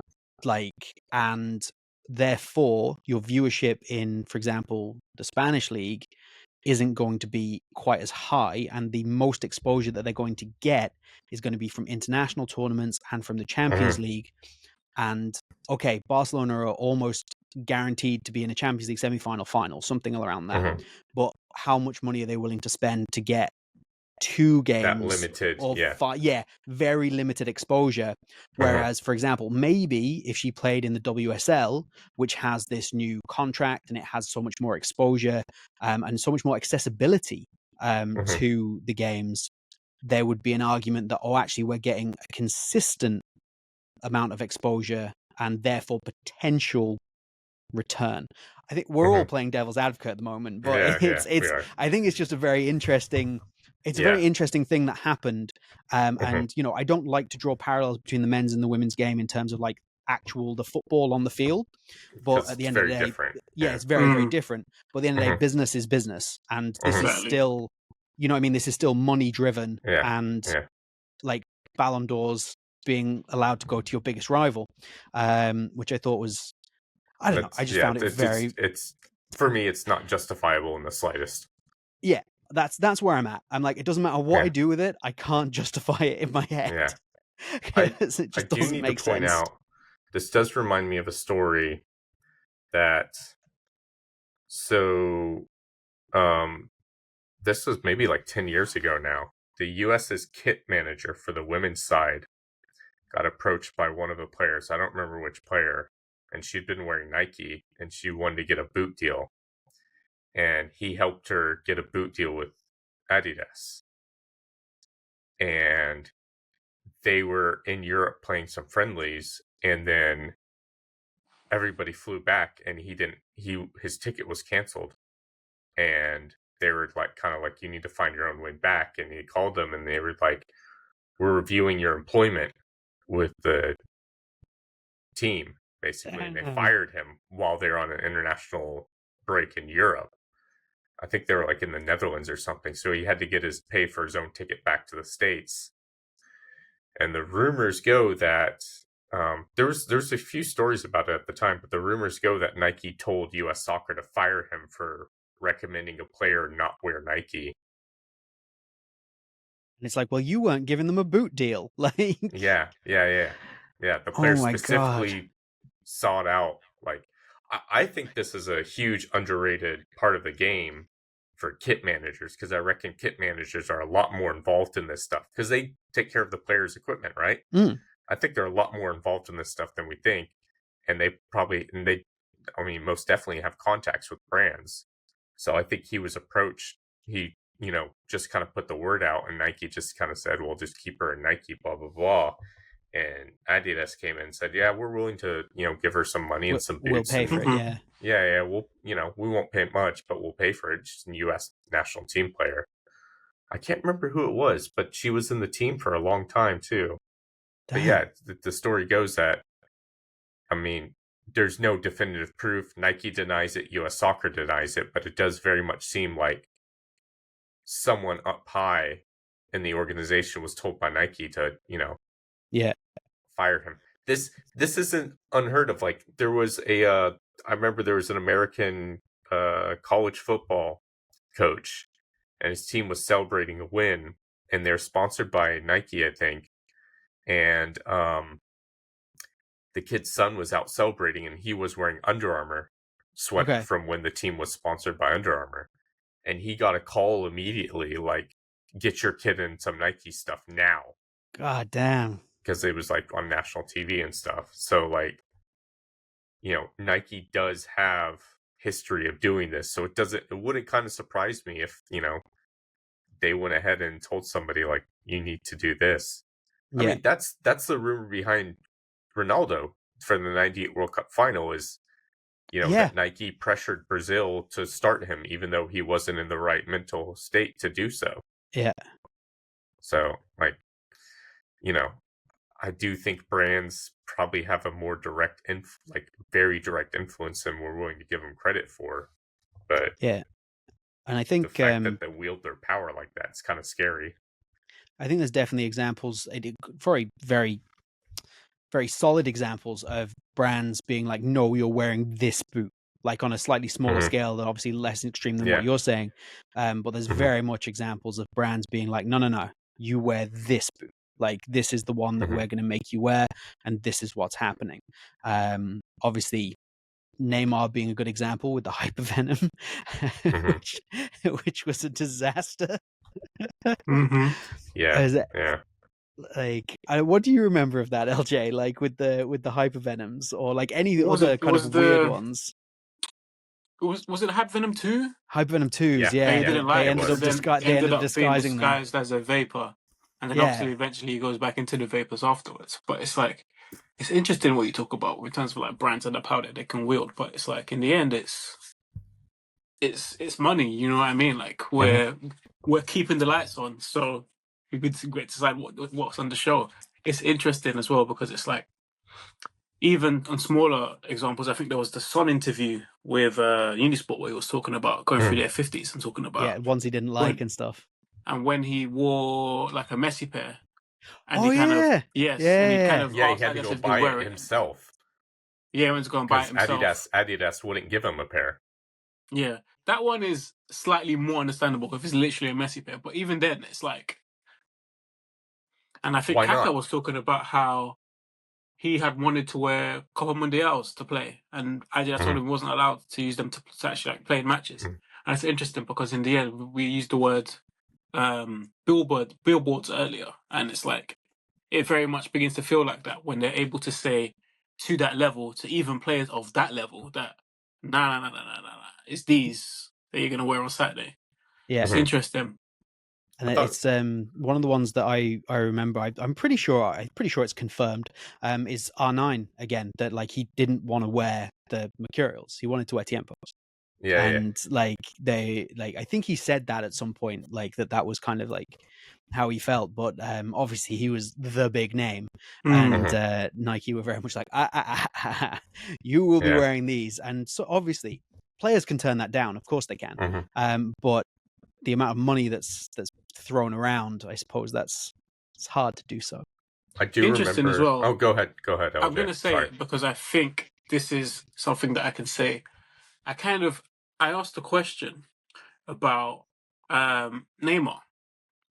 [SPEAKER 1] and therefore, your viewership in, for example, the Spanish league isn't going to be quite as high, and the most exposure that they're going to get is going to be from international tournaments and from the Champions
[SPEAKER 3] Mhm.
[SPEAKER 1] League. And okay, Barcelona are almost guaranteed to be in a Champions League semi-final, final, something around that.
[SPEAKER 3] Mhm.
[SPEAKER 1] But how much money are they willing to spend to get 2
[SPEAKER 3] That
[SPEAKER 1] games
[SPEAKER 3] limited,
[SPEAKER 1] of
[SPEAKER 3] yeah.
[SPEAKER 1] very limited exposure?
[SPEAKER 3] Mhm.
[SPEAKER 1] Whereas, for example, maybe if she played in the WSL, which has this new contract and it has so much more exposure and so much more accessibility
[SPEAKER 3] Mhm.
[SPEAKER 1] to the games, there would be an argument that, oh, actually, we're getting a consistent amount of exposure and therefore potential return. I think we're all
[SPEAKER 3] Mhm.
[SPEAKER 1] playing devil's advocate at the moment, but
[SPEAKER 3] Yeah, yeah, we
[SPEAKER 1] it's
[SPEAKER 3] are.
[SPEAKER 1] I think it's just a very interesting
[SPEAKER 3] Yeah.
[SPEAKER 1] thing that happened.
[SPEAKER 3] Mhm.
[SPEAKER 1] And I don't like to draw parallels between the men's and the women's game in terms of like the football on the field, but
[SPEAKER 3] Because
[SPEAKER 1] at the
[SPEAKER 3] it's
[SPEAKER 1] end of the
[SPEAKER 3] very
[SPEAKER 1] day,
[SPEAKER 3] different.
[SPEAKER 1] yeah,
[SPEAKER 3] Yeah.
[SPEAKER 1] it's very
[SPEAKER 2] Mm,
[SPEAKER 1] different. But at the end of the day,
[SPEAKER 3] Mhm.
[SPEAKER 1] business is business, and this
[SPEAKER 3] Mhm.
[SPEAKER 1] is
[SPEAKER 2] exactly.
[SPEAKER 1] still, you know what I mean, this is still money driven,
[SPEAKER 3] Yeah.
[SPEAKER 1] and
[SPEAKER 3] Yeah.
[SPEAKER 1] like Ballon d'Ors being allowed to go to your biggest rival, which I thought was, I don't know, I just found it very,
[SPEAKER 3] it's for me, it's not justifiable in the slightest.
[SPEAKER 1] yeah, that's where I'm at. I'm like, it doesn't matter what I
[SPEAKER 3] Yeah.
[SPEAKER 1] do with it, I can't justify it in my head.
[SPEAKER 3] Yeah.
[SPEAKER 1] 'Cause it
[SPEAKER 3] I
[SPEAKER 1] just
[SPEAKER 3] do
[SPEAKER 1] doesn't
[SPEAKER 3] need to
[SPEAKER 1] make
[SPEAKER 3] point
[SPEAKER 1] sense.
[SPEAKER 3] out, this does remind me of a story that, so, this was maybe like 10 years ago now. The US's kit manager for the women's side got approached by one of the players. I don't remember which player. And she'd been wearing Nike and she wanted to get a boot deal. And he helped her get a boot deal with Adidas. And they were in Europe playing some friendlies. And then everybody flew back and his ticket was canceled. And they were like, kind of like, you need to find your own way back. And he called them and they were like, we're reviewing your employment with the team, basically. And they fired him while they're on an international break in Europe. I think they were like in the Netherlands or something. So he had to get his pay for his own ticket back to the States. And the rumors go that there's a few stories about it at the time, but the rumors go that Nike told US Soccer to fire him for recommending a player not wear Nike.
[SPEAKER 1] And it's like, well, you weren't giving them a boot deal. Like,
[SPEAKER 3] Yeah. The player specifically sought out. Like, I think this is a huge underrated part of the game for kit managers, because I reckon kit managers are a lot more involved in this stuff because they take care of the players' equipment, right? I think they're a lot more involved in this stuff than we think, and they most definitely have contacts with brands. So I think he was approached. He, just kind of put the word out, and Nike just kind of said, "Well, just keep her in Nike," blah blah blah. And Adidas came in and said, "Yeah, we're willing to, give her some money and some boots.
[SPEAKER 1] We'll pay for it, yeah.
[SPEAKER 3] Yeah, we'll, we won't pay much, but we'll pay for it." She's a U.S. national team player. I can't remember who it was, but she was in the team for a long time too.
[SPEAKER 1] Damn.
[SPEAKER 3] But yeah, the story goes that, there's no definitive proof. Nike denies it, U.S. Soccer denies it, but it does very much seem like someone up high in the organization was told by Nike to, fire him. This isn't unheard of. Like, there was I remember there was an American college football coach, and his team was celebrating a win, and they're sponsored by Nike, I think. And the kid's son was out celebrating, and he was wearing Under Armour sweater from when the team was sponsored by Under Armour. And he got a call immediately, like, get your kid in some Nike stuff now.
[SPEAKER 1] God damn.
[SPEAKER 3] Because it was like on national TV and stuff. So, like, Nike does have history of doing this. So it wouldn't kind of surprise me if, they went ahead and told somebody, like, you need to do this. Yeah. I mean, that's the rumor behind Ronaldo for the 98 World Cup final is, that Nike pressured Brazil to start him, even though he wasn't in the right mental state to do so.
[SPEAKER 1] Yeah.
[SPEAKER 3] So, like, I do think brands probably have a more direct, very direct influence than we're willing to give them credit for. But
[SPEAKER 1] yeah, and I think
[SPEAKER 3] the fact that they wield their power like that is kind of scary.
[SPEAKER 1] I think there's definitely examples, very, very, very solid examples of brands being like, "No, you're wearing this boot," like on a slightly smaller scale, that obviously less extreme than what you're saying. But there's very much examples of brands being like, "No, you wear this boot. Like, this is the one that we're going to make you wear, and this is what's happening." Obviously, Neymar being a good example with the hypervenom, which was a disaster.
[SPEAKER 3] Yeah.
[SPEAKER 1] Like, what do you remember of that, LJ? Like with the hypervenoms, or like any other kind of weird ones?
[SPEAKER 2] Was it Hypervenom 2?
[SPEAKER 1] Hypervenom 2s, yeah. They ended up disguising them.
[SPEAKER 2] Disguised as a vapor. And then obviously eventually he goes back into the vapors afterwards. But it's like, it's interesting what you talk about in terms of like brands and the power that they can wield. But it's like, in the end, it's money, you know what I mean? Like, we're keeping the lights on, so we could decide what's on the show. It's interesting as well because it's like, even on smaller examples, I think there was the Son interview with Unisport where he was talking about going through their 50s and talking about
[SPEAKER 1] ones he didn't like and stuff.
[SPEAKER 2] And when he wore like a Messi pair, and
[SPEAKER 1] Oh
[SPEAKER 2] he kind of
[SPEAKER 1] yeah,
[SPEAKER 2] and he kind
[SPEAKER 1] yeah,
[SPEAKER 2] of
[SPEAKER 3] Yeah, he
[SPEAKER 2] asked
[SPEAKER 3] had to
[SPEAKER 2] Adidas
[SPEAKER 3] go
[SPEAKER 2] if he could
[SPEAKER 3] buy it
[SPEAKER 2] wear it.
[SPEAKER 3] himself
[SPEAKER 2] Yeah, he went to go and buy it
[SPEAKER 3] because
[SPEAKER 2] himself.
[SPEAKER 3] Adidas wouldn't give him a pair.
[SPEAKER 2] Yeah, that one is slightly more understandable if it's literally a Messi pair. But even then, it's like, and I think
[SPEAKER 3] Why
[SPEAKER 2] Kaka
[SPEAKER 3] not?
[SPEAKER 2] was talking about how he had wanted to wear Copa Mundials to play, and Adidas told
[SPEAKER 3] Mhm,
[SPEAKER 2] him he wasn't allowed to use them to actually like play in matches.
[SPEAKER 3] mhm,
[SPEAKER 2] And it's interesting because in the end, we used the word billboards earlier, and it's like it very much begins to feel like that when they're able to say to that level, to even players of that level, that nah, it's these that you're gonna wear on Saturday.
[SPEAKER 1] yeah.
[SPEAKER 2] It's
[SPEAKER 3] mhm.
[SPEAKER 2] interesting.
[SPEAKER 1] And
[SPEAKER 3] I thought,
[SPEAKER 1] it's one of the ones that I remember. I'm pretty sure it's confirmed. Is R9 again, that like he didn't want to wear the Mercurials. He wanted to wear Tiempos.
[SPEAKER 3] yeah.
[SPEAKER 1] And like they like I think he said that at some point, like that was kind of like how he felt. But obviously he was the big name, and
[SPEAKER 3] Mhm,
[SPEAKER 1] Nike were very much like you will be
[SPEAKER 3] yeah.
[SPEAKER 1] wearing these. And so obviously players can turn that down, of course they can.
[SPEAKER 3] Mhm.
[SPEAKER 1] But the amount of money that's thrown around, I suppose it's hard to do so.
[SPEAKER 3] I do
[SPEAKER 2] Interesting as
[SPEAKER 3] remember. Oh,
[SPEAKER 2] well.
[SPEAKER 3] go ahead,
[SPEAKER 2] I'm
[SPEAKER 3] LJ.
[SPEAKER 2] gonna say
[SPEAKER 3] Sorry.
[SPEAKER 2] it because I think this is something that I can say. I kind of I asked a question about Neymar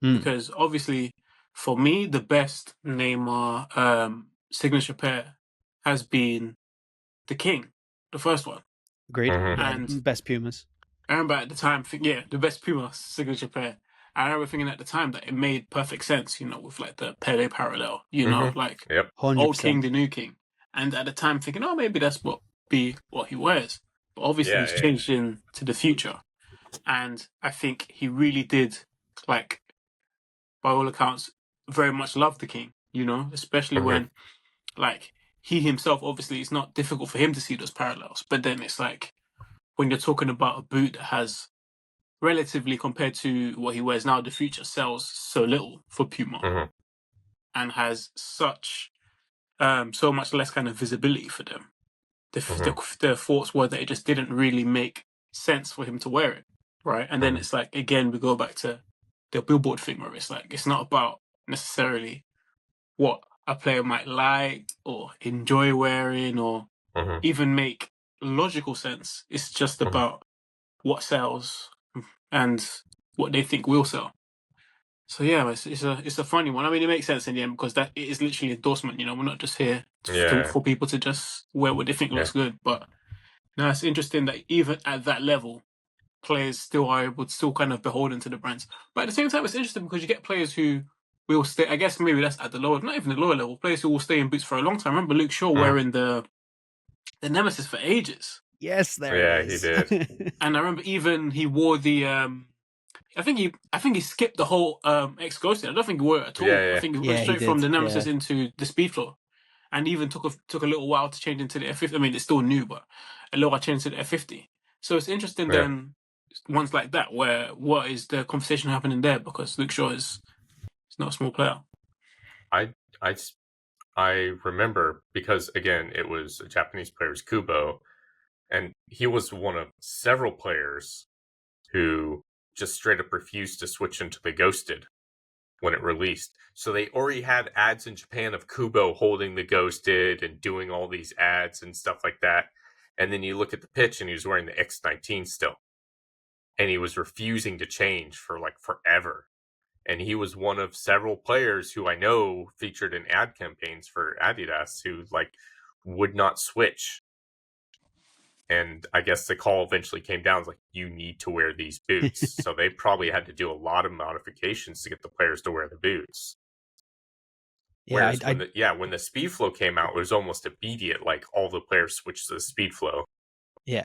[SPEAKER 1] Hmm,
[SPEAKER 2] because obviously for me the best Neymar signature pair has been the King, the first one.
[SPEAKER 1] agreed.
[SPEAKER 3] Mhm,
[SPEAKER 1] Yeah,
[SPEAKER 2] And
[SPEAKER 1] best Pumas.
[SPEAKER 2] I remember at the time, yeah, the best Puma signature pair. I remember thinking at the time that it made perfect sense, with like the Pele parallel,
[SPEAKER 3] mhm.
[SPEAKER 2] like
[SPEAKER 3] Yep.
[SPEAKER 2] old King,
[SPEAKER 1] 100%.
[SPEAKER 2] the new King. And at the time thinking, oh, maybe that's what he wears. But obviously
[SPEAKER 3] Yeah,
[SPEAKER 2] he's
[SPEAKER 3] yeah.
[SPEAKER 2] changed into the future. And I think he really did, like, by all accounts, very much love the King, especially
[SPEAKER 3] Mhm,
[SPEAKER 2] when, like, he himself, obviously, it's not difficult for him to see those parallels. But then it's like, when you're talking about a boot that has relatively compared to what he wears now, the future sells so little for Puma
[SPEAKER 3] mhm,
[SPEAKER 2] and has so much less kind of visibility for them.
[SPEAKER 3] mhm,
[SPEAKER 2] The thoughts were that it just didn't really make sense for him to wear it, right? And then
[SPEAKER 3] mhm,
[SPEAKER 2] it's like again we go back to the billboard thing where it's like it's not about necessarily what a player might like or enjoy wearing or
[SPEAKER 3] mhm,
[SPEAKER 2] even make logical sense. It's just
[SPEAKER 3] mhm.
[SPEAKER 2] about what sells and what they think will sell. So yeah, it's a funny one. I mean, it makes sense in the end because that it is literally endorsement. We're not just here
[SPEAKER 3] Yeah,
[SPEAKER 2] for people to just wear what they think
[SPEAKER 3] yeah.
[SPEAKER 2] looks good. But no, it's interesting that even at that level, players still are able to still kind of beholden to the brands. But at the same time, it's interesting because you get players who will stay. I guess maybe that's at the lower, not even the lower level. Players who will stay in boots for a long time. I remember Luke Shaw
[SPEAKER 3] Mhm.
[SPEAKER 2] wearing the Nemesis for ages,
[SPEAKER 1] Yes, there it
[SPEAKER 3] Yeah, he
[SPEAKER 1] is.
[SPEAKER 3] did.
[SPEAKER 2] and I remember even he wore the I think he skipped the whole X Ghosted. I don't think he wore it at
[SPEAKER 3] Yeah,
[SPEAKER 2] all. I
[SPEAKER 3] yeah.
[SPEAKER 2] think he went
[SPEAKER 1] Yeah, he
[SPEAKER 2] straight from
[SPEAKER 1] did.
[SPEAKER 2] the
[SPEAKER 1] Yeah.
[SPEAKER 2] Nemesis into the Speed Flow, and even took a little while to change into the F50. I mean, it's still new, but a little while changed to the F50. So it's interesting
[SPEAKER 3] Yeah.
[SPEAKER 2] then ones like that where what is the conversation happening there because Luke Shaw is not a small player.
[SPEAKER 3] I I s- I remember because again, it was a Japanese player's Kubo, and he was one of several players who just straight up refused to switch into the Ghosted when it released. So they already had ads in Japan of Kubo holding the Ghosted and doing all these ads and stuff like that. And then you look at the pitch and he was wearing the X19 still. And he was refusing to change for like forever. And he was one of several players who I know featured in ad campaigns for Adidas who like would not switch. And I guess the call eventually came down like you need to wear these boots. So they probably had to do a lot of modifications to get the players to wear the boots.
[SPEAKER 1] Yeah,
[SPEAKER 3] Whereas when the speed flow came out, it was almost immediate. Like all the players switched to the speed flow.
[SPEAKER 1] yeah.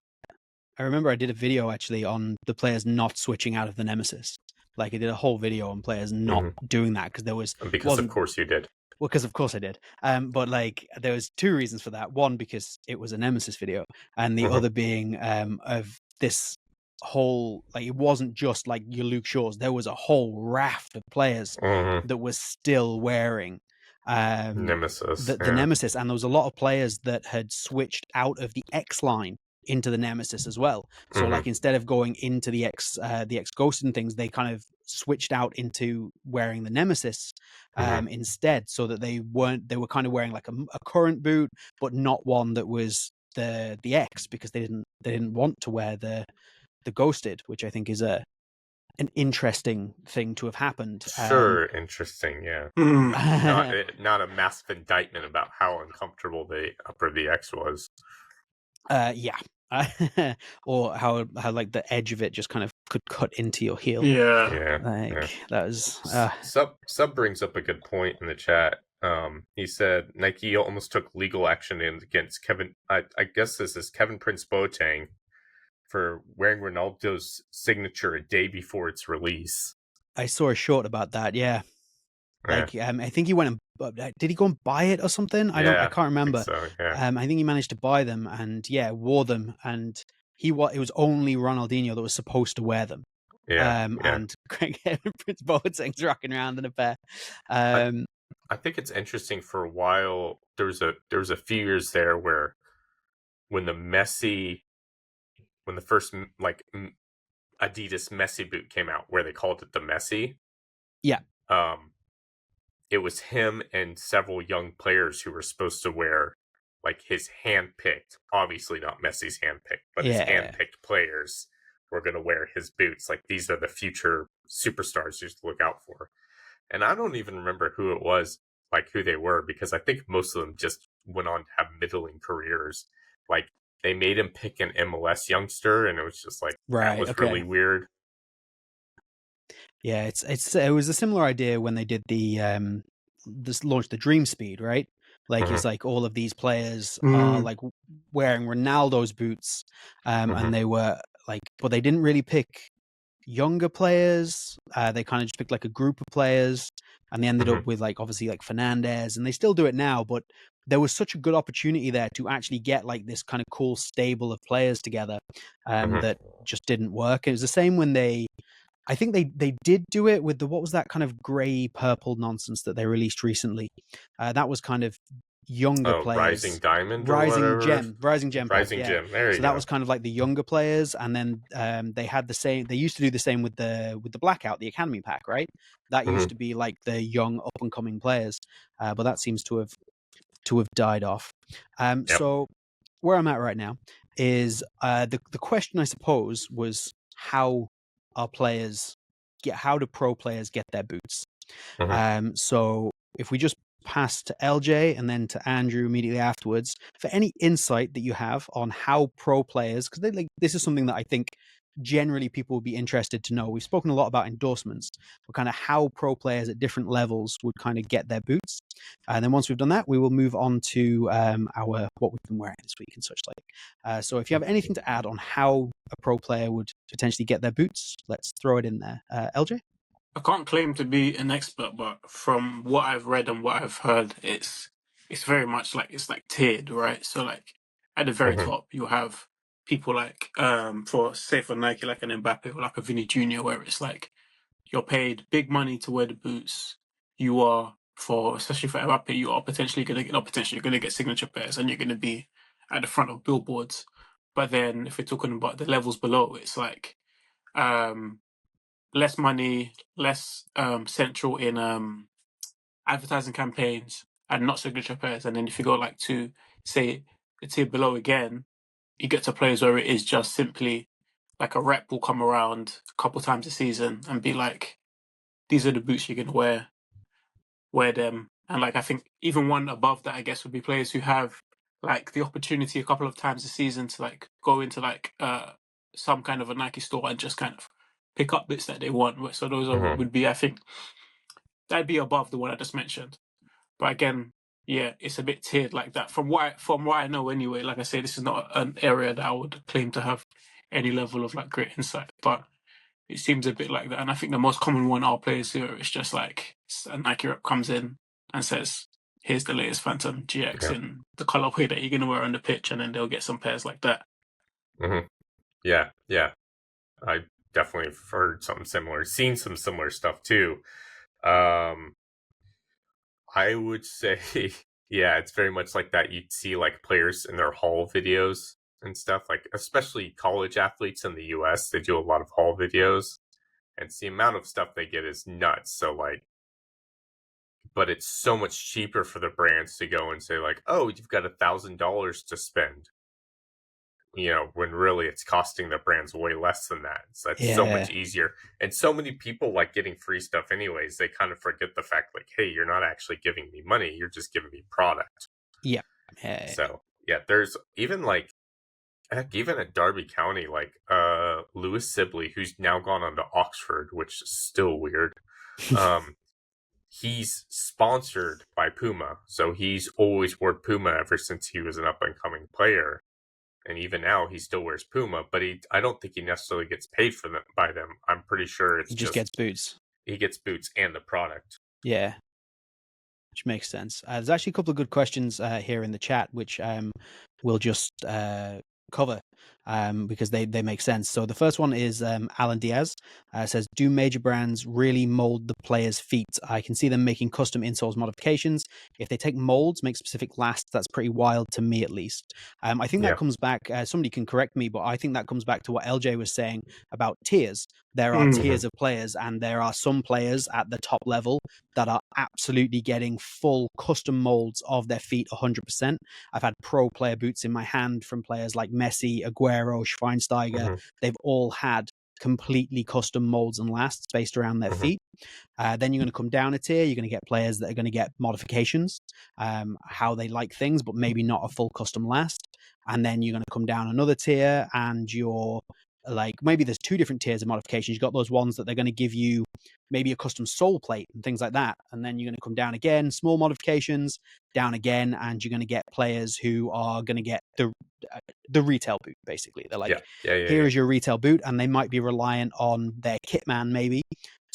[SPEAKER 1] I remember I did a video actually on the players not switching out of the Nemesis. Like I did a whole video on players not
[SPEAKER 3] Hmm.
[SPEAKER 1] doing that because there
[SPEAKER 3] Because of
[SPEAKER 1] wasn't
[SPEAKER 3] course you did.
[SPEAKER 1] well, because of course I did. But like there was two reasons for that. One, because it was a Nemesis video, and the
[SPEAKER 3] Hmm.
[SPEAKER 1] other being of this whole like it wasn't just like your Luke Shaws. There was a whole raft of players
[SPEAKER 3] Hmm.
[SPEAKER 1] that was still wearing
[SPEAKER 3] Nemesis.
[SPEAKER 1] the
[SPEAKER 3] Yeah.
[SPEAKER 1] Nemesis, and there was a lot of players that had switched out of the X line into the Nemesis as well. So
[SPEAKER 3] Hmm.
[SPEAKER 1] like instead of going into the X Ghost and things, they kind of switched out into wearing the Nemesis
[SPEAKER 3] Mhm.
[SPEAKER 1] instead, so that they were kind of wearing like a current boot, but not one that was the X, because they didn't want to wear the Ghosted, which I think is an interesting thing to have happened.
[SPEAKER 3] Sure, interesting. Yeah, not a massive indictment about how uncomfortable the upper VX was.
[SPEAKER 1] Yeah. Or how like the edge of it just kind of could cut into your heel.
[SPEAKER 2] Yeah.
[SPEAKER 1] Like that was
[SPEAKER 3] Sub brings up a good point in the chat. He said Nike almost took legal action against Kevin. I guess this is Kevin Prince Boateng for wearing Ronaldo's signature a day before its release.
[SPEAKER 1] I saw a short about that. Yeah.
[SPEAKER 3] Yeah.
[SPEAKER 1] Like I think he went and did he go and buy it or something? I
[SPEAKER 3] Yeah,
[SPEAKER 1] can't remember.
[SPEAKER 3] I think so, yeah.
[SPEAKER 1] I think he managed to buy them and wore them, and it was only Ronaldinho that was supposed to wear them.
[SPEAKER 3] Yeah,
[SPEAKER 1] And Kevin Prince Boateng's rocking around in a pair.
[SPEAKER 3] I think it's interesting. For a while there was a few years there where when the first like Adidas Messi boot came out, where they called it the Messi.
[SPEAKER 1] Yeah.
[SPEAKER 3] It was him and several young players who were supposed to wear like his hand-picked, obviously not Messi's hand-picked, but his hand-picked players were going to wear his boots. Like, these are the future superstars you should look out for. And I don't even remember who it was, like who they were, because I think most of them just went on to have middling careers. Like, they made him pick an MLS youngster, and it was just like, that was really weird.
[SPEAKER 1] Yeah, it was a similar idea when they did this launched the Dream Speed, right? Like it's like all of these players are like wearing Ronaldo's boots, and they were like, but they didn't really pick younger players. They kind of just picked like a group of players, and they ended up with like obviously like Fernandez, and they still do it now, but there was such a good opportunity there to actually get like this kind of cool stable of players together, that just didn't work. It was the same when I think they did do it with what was that kind of grey purple nonsense that they released recently? That was kind of younger players.
[SPEAKER 3] Rising Diamond or whatever?
[SPEAKER 1] Rising Gem.
[SPEAKER 3] Rising Gem. There you go.
[SPEAKER 1] That was kind of like the younger players, and then they had the same. They used to do the same with the Blackout, the Academy Pack, right? That used to be like the young up and coming players, but that seems to have died off. So where I'm at right now is the question, I suppose, was how do pro players get their boots? So if we just pass to LJ and then to Andrew immediately afterwards for any insight that you have on how pro players, because this is something that I think generally people would be interested to know. We've spoken a lot about endorsements, but kind of how pro players at different levels would kind of get their boots. And then once we've done that, we will move on to what we've been wearing this week and such like. So if you have anything to add on how a pro player would potentially get their boots, let's throw it in there. LJ?
[SPEAKER 2] I can't claim to be an expert, but from what I've read and what I've heard, it's very much like it's like tiered, right? So like at the very top, you have people like for Nike, like an Mbappe or like a Vinny Jr., where it's like you're paid big money to wear the boots. You are especially for Mbappe, you are potentially going to get signature pairs, and you're going to be at the front of billboards. But then if we're talking about the levels below, it's like less money, less central in advertising campaigns, and not signature pairs. And then if you go like to say a tier below again, you get to players where it is just simply like a rep will come around a couple times a season and be like, these are the boots you're gonna wear them. And like I think even one above that, I guess, would be players who have like the opportunity a couple of times a season to like go into like some kind of a Nike store and just kind of pick up bits that they want. So those would be, I think, that'd be above the one I just mentioned. But again, yeah, it's a bit tiered like that. From what I know anyway, like I say, this is not an area that I would claim to have any level of like great insight, but it seems a bit like that. And I think the most common one our players here is just like a Nike rep comes in and says, here's the latest Phantom GX in the colorway that you're going to wear on the pitch, and then they'll get some pairs like that.
[SPEAKER 3] Yeah. I definitely have heard something similar, seen some similar stuff too. I would say, yeah, it's very much like that. You'd see like players in their haul videos and stuff, like especially college athletes in the US, they do a lot of haul videos. and the amount of stuff they get is nuts. So like, but it's so much cheaper for the brands to go and say like, oh, you've got $1,000 to spend, when really it's costing the brands way less than that. So that's so much easier. And so many people like getting free stuff anyways. They kind of forget the fact like, hey, you're not actually giving me money. You're just giving me product.
[SPEAKER 1] Yeah.
[SPEAKER 3] So yeah, there's even like, heck, even at Derby County, like Lewis Sibley, who's now gone on to Oxford, which is still weird. He's sponsored by Puma. So he's always worn Puma ever since he was an up and coming player. And even now, he still wears Puma, but I don't think he necessarily gets paid for them by them. I'm pretty sure it's
[SPEAKER 1] he just gets boots.
[SPEAKER 3] He gets boots and the product.
[SPEAKER 1] Yeah, which makes sense. There's actually a couple of good questions here in the chat, which we'll just cover because they make sense. So the first one is Alan Diaz says, do major brands really mold the players' feet? I can see them making custom insoles modifications. If they take molds, make specific lasts, that's pretty wild to me at least. I think that comes back, somebody can correct me, but I think that comes back to what LJ was saying about tiers. There are tiers of players, and there are some players at the top level that are absolutely getting full custom molds of their feet 100%. I've had pro player boots in my hand from players like Messi, Aguero, Schweinsteiger. They've all had completely custom molds and lasts based around their feet. Then you're going to come down a tier. You're going to get players that are going to get modifications, how they like things, but maybe not a full custom last. And then you're going to come down another tier, and you're like, maybe there's two different tiers of modifications. You've got those ones that they're going to give you maybe a custom sole plate and things like that. And then you're going to come down again, small modifications, down again, and you're going to get players who are going to get the retail boot, basically. They're like, here is your retail boot, and they might be reliant on their kit man maybe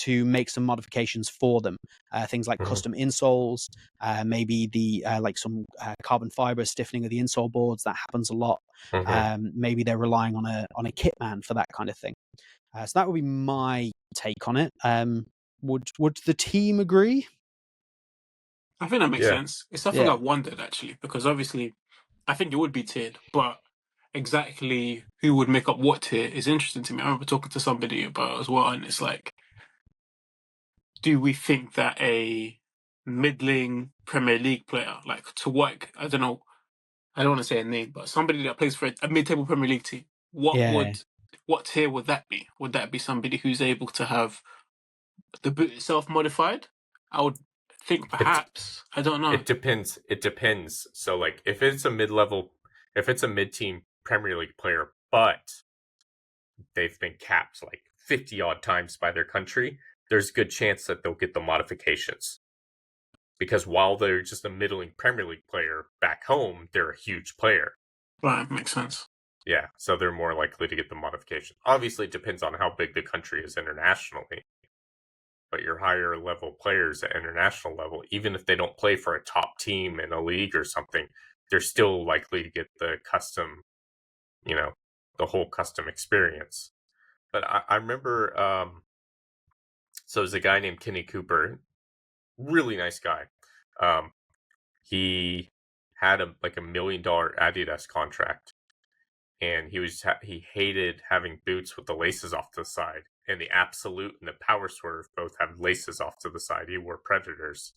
[SPEAKER 1] to make some modifications for them. Things like custom insoles, maybe the like some carbon fiber stiffening of the insole boards. That happens a lot. Maybe they're relying on a kit man for that kind of thing. So that would be my take on it. Would the team agree?
[SPEAKER 2] I think that makes sense. It's something I've wondered actually, because obviously I think it would be tiered, but exactly who would make up what tier is interesting to me. I remember talking to somebody about it as well, and it's like, do we think that a middling Premier League player, like to work, I don't know, I don't want to say a name, but somebody that plays for a mid-table Premier League team, what tier would that be? Would that be somebody who's able to have the boot itself modified? I would think perhaps. I don't know.
[SPEAKER 3] It depends. So like if it's a mid-team Premier League player, but they've been capped like 50 odd times by their country, there's a good chance that they'll get the modifications. Because while they're just a middling Premier League player back home, they're a huge player.
[SPEAKER 2] Right, makes sense.
[SPEAKER 3] Yeah, so they're more likely to get the modification. Obviously, it depends on how big the country is internationally. But your higher level players at international level, even if they don't play for a top team in a league or something, they're still likely to get the custom, the whole custom experience. But I remember, so there's a guy named Kenny Cooper, really nice guy. He had a $1 million Adidas contract, and he hated having boots with the laces off to the side. And the Absolute and the Power Swerve both have laces off to the side. He wore Predators.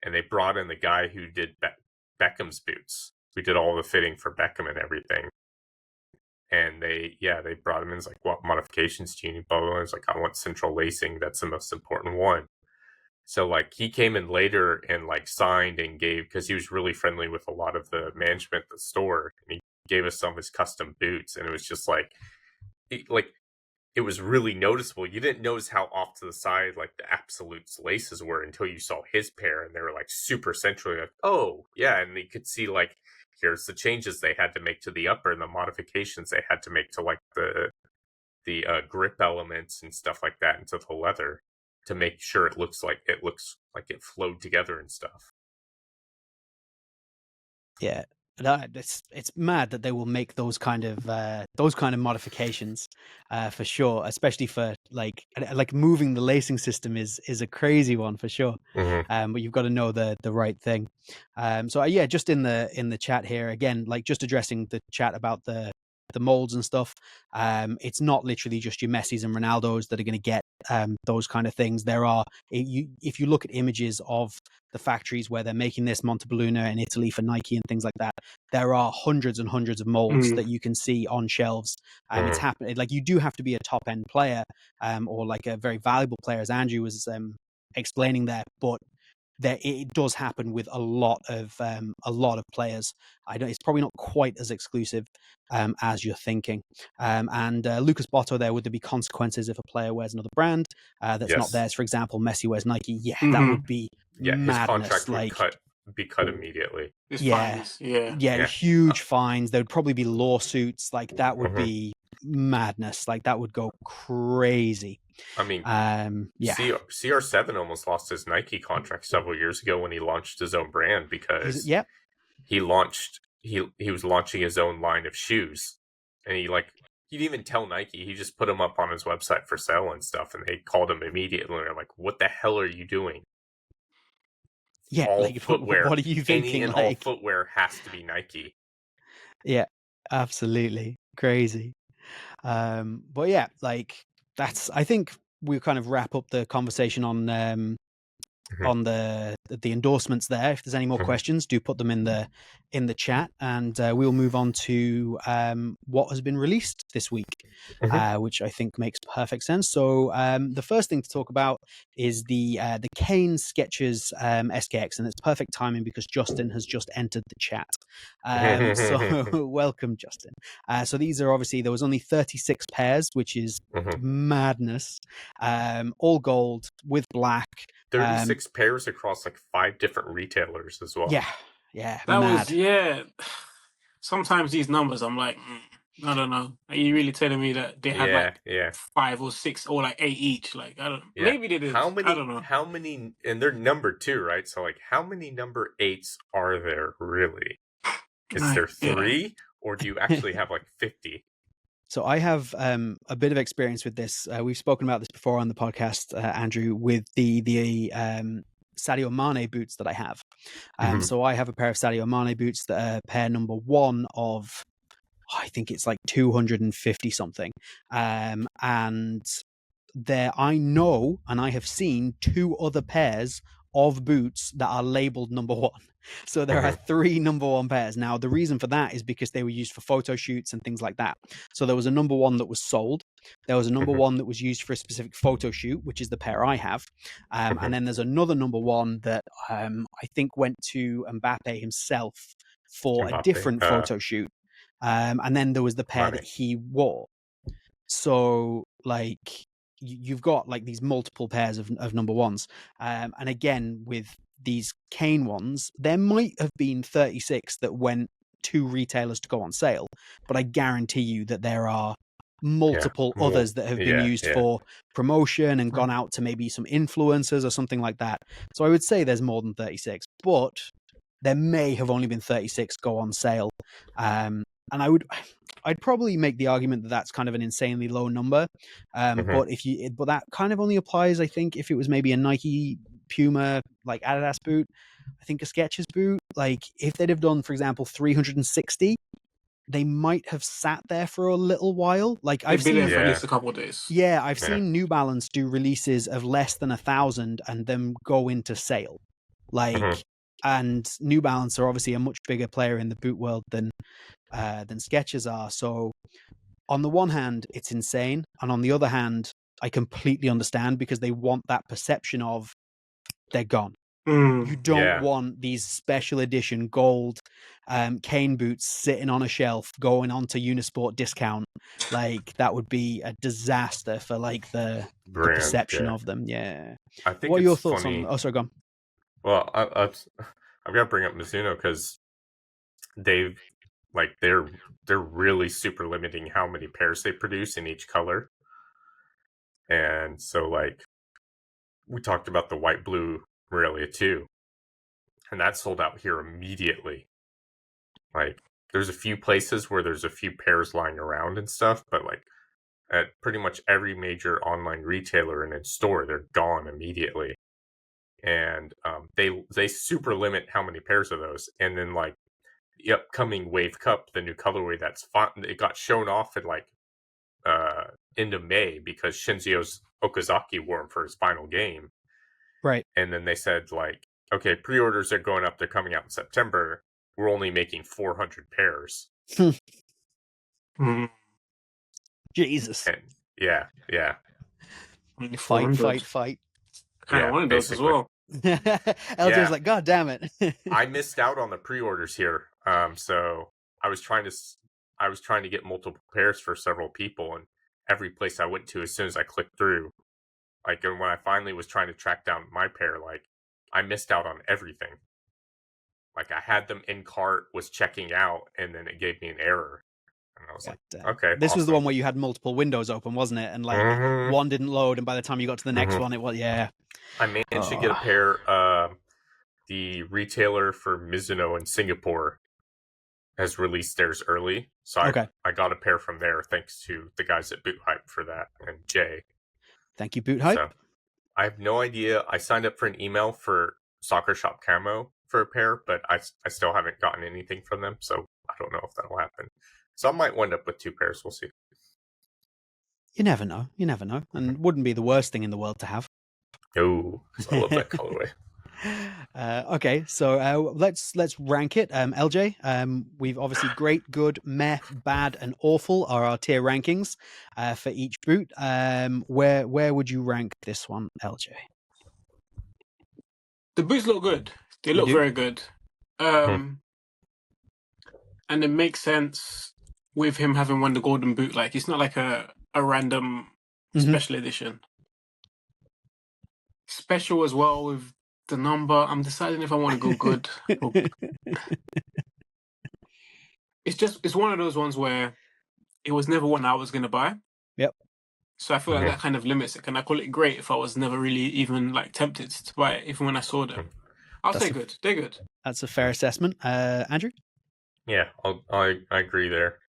[SPEAKER 3] And they brought in the guy who did Beckham's boots, who did all the fitting for Beckham and everything. And they brought him in. It's like, what modifications do you need? Blah, blah, blah. It's like, I want central lacing. That's the most important one. So like he came in later and like signed and gave, because he was really friendly with a lot of the management at the store. And he gave us some of his custom boots. And it was just like, it was really noticeable. You didn't notice how off to the side like the Absolute's laces were until you saw his pair, and they were like super centrally. Like, oh yeah, and you could see like here's the changes they had to make to the upper and the modifications they had to make to like the grip elements and stuff like that into the leather to make sure it looks like it flowed together and stuff.
[SPEAKER 1] Yeah. It's mad that they will make those kind of modifications for sure, especially for like moving the lacing system is a crazy one for sure. But you've got to know the right thing. So just in the chat here again, like just addressing the chat about the molds and stuff. It's not literally just your Messis and Ronaldos that are going to get those kind of things. If you look at images of the factories where they're making this, Montebelluna in Italy for Nike and things like that, there are hundreds and hundreds of molds that you can see on shelves. It's happening. Like, you do have to be a top end player, or like a very valuable player, as Andrew was explaining there, but it does happen with a lot of players. It's probably not quite as exclusive as you're thinking. And Lucas Botto there, would there be consequences if a player wears another brand that's not theirs? For example, Messi wears Nike. Yeah, that would be
[SPEAKER 3] his
[SPEAKER 1] madness.
[SPEAKER 3] contract
[SPEAKER 1] Like,
[SPEAKER 3] would be cut immediately.
[SPEAKER 2] It's
[SPEAKER 1] yeah,
[SPEAKER 2] fines. Yeah.
[SPEAKER 1] huge fines. There would probably be lawsuits. Like, that would be madness. Like, that would go crazy.
[SPEAKER 3] I mean,
[SPEAKER 1] yeah.
[SPEAKER 3] CR7 almost lost his Nike contract several years ago when he launched his own brand, because he was launching his own line of shoes, and he didn't even tell Nike. He just put them up on his website for sale and stuff, and they called him immediately. They're like, "What the hell are you doing?"
[SPEAKER 1] Yeah,
[SPEAKER 3] all
[SPEAKER 1] like,
[SPEAKER 3] footwear.
[SPEAKER 1] what are you thinking?
[SPEAKER 3] Any and all footwear has to be Nike.
[SPEAKER 1] Yeah, absolutely crazy. But yeah, like, I think we kind of wrap up the conversation on the endorsements there. If there's any more questions, do put them in the chat, and we'll move on to what has been released this week, which I think makes perfect sense. So the first thing to talk about is the Kane Skechers SKX, and it's perfect timing because Justin has just entered the chat. So welcome, Justin. So these are, obviously, there was only 36 pairs, which is madness. All gold with black.
[SPEAKER 3] 36 pairs across like 5 different retailers as well.
[SPEAKER 1] Yeah,
[SPEAKER 2] that
[SPEAKER 1] mad.
[SPEAKER 2] was Sometimes these numbers, I'm like, I don't know. Are you really telling me that they had like 5 or 6 or like 8 each? Like, I don't. Maybe they did. I don't know.
[SPEAKER 3] How many? And they're numbered too, right? So like, how many number 8s are there really? Is there 3, or do you actually have like 50?
[SPEAKER 1] So I have a bit of experience with this. We've spoken about this before on the podcast, Andrew, with the Sadio Mane boots that I have. So I have a pair of Sadio Mane boots that are pair number 1 of, I think it's like 250 something. And there, I know, and I have seen 2 other pairs of boots that are labeled number 1. So there are 3 number 1 pairs. Now, the reason for that is because they were used for photo shoots and things like that. So there was a number 1 that was sold. There was a number 1 that was used for a specific photo shoot, which is the pair I have. And then there's another number 1 that I think went to Mbappe himself for a different photo shoot. And then there was the pair that he wore. So, like, you've got like these multiple pairs of number 1s. And again, with these Kane ones, there might have been 36 that went to retailers to go on sale, but I guarantee you that there are multiple others that have been used for promotion and gone out to maybe some influencers or something like that. So I would say there's more than 36, but there may have only been 36 go on sale. And I'd probably make the argument that that's kind of an insanely low number. But that kind of only applies, I think, if it was maybe a Nike, Puma, like Adidas boot. I think a Skechers boot, like if they'd have done, for example, 360, they might have sat there for a little while. Like
[SPEAKER 2] I've been there for at least a couple of days.
[SPEAKER 1] Yeah, I've seen New Balance do releases of less than 1,000 and then go into sale. Like, and New Balance are obviously a much bigger player in the boot world than Skechers are. So on the one hand, it's insane, and on the other hand, I completely understand, because they want that perception of they're gone. You don't want these special edition gold Kane boots sitting on a shelf going on to Unisport discount. Like, that would be a disaster for like the perception of them. Yeah.
[SPEAKER 3] I think
[SPEAKER 1] what are your thoughts on? Oh, sorry, go on.
[SPEAKER 3] Well, I've got to bring up Mizuno because they're really super limiting how many pairs they produce in each color. And so, like, we talked about the white blue Morelia too, and that sold out here immediately. Like, there's a few places where there's a few pairs lying around and stuff, but like at pretty much every major online retailer and in store, they're gone immediately. And they super limit how many pairs of those. And then like the upcoming Wave Cup, the new colorway it got shown off at like end of May, because Shinzio's Okazaki wore them for his final game.
[SPEAKER 1] Right.
[SPEAKER 3] And then they said, like, okay, pre-orders are going up. They're coming out in September. We're only making 400 pairs.
[SPEAKER 2] Mm.
[SPEAKER 1] Jesus.
[SPEAKER 3] And yeah.
[SPEAKER 2] Only
[SPEAKER 1] Fight,
[SPEAKER 2] 400.
[SPEAKER 1] fight.
[SPEAKER 2] I kind of
[SPEAKER 3] Yeah,
[SPEAKER 2] wanted those as
[SPEAKER 3] basically.
[SPEAKER 2] well.
[SPEAKER 1] LJ's
[SPEAKER 3] Yeah.
[SPEAKER 1] like, God damn it.
[SPEAKER 3] I missed out on the pre-orders here. So I was trying to get multiple pairs for several people, and every place I went to, as soon as I clicked through, like, and when I finally was trying to track down my pair, like, I missed out on everything. Like, I had them in cart, was checking out, and then it gave me an error. And I was like, okay,
[SPEAKER 1] this
[SPEAKER 3] awesome.
[SPEAKER 1] was the one where you had multiple windows open, wasn't it? And like one didn't load, and by the time you got to the next one, it was
[SPEAKER 3] I managed to get a pair. The retailer for Mizuno in Singapore has released theirs early, so I got a pair from there thanks to the guys at Boot Hype for that, and Jay.
[SPEAKER 1] Thank you, Boot Hype.
[SPEAKER 3] So, I have no idea. I signed up for an email for Soccer Shop Camo for a pair, but I still haven't gotten anything from them, so I don't know if that'll happen. So I might wind up with 2 pairs. We'll see.
[SPEAKER 1] You never know. And wouldn't be the worst thing in the world to have.
[SPEAKER 3] Oh, I love that colorway.
[SPEAKER 1] Okay, so let's rank it. LJ, we've obviously great, good, meh, bad, and awful are our tier rankings for each boot. Where would you rank this one, LJ?
[SPEAKER 2] The boots look good. They look very good. And it makes sense with him having won the golden boot. Like, it's not like a random special edition. Special as well with the number. I'm deciding if I want to go good. It's one of those ones where it was never one I was going to buy.
[SPEAKER 1] Yep.
[SPEAKER 2] So I feel like that kind of limits it. Can I call it great if I was never really even like tempted to buy it, even when I saw them? I'll say good. They're good.
[SPEAKER 1] That's a fair assessment. Andrew?
[SPEAKER 3] Yeah, I agree there.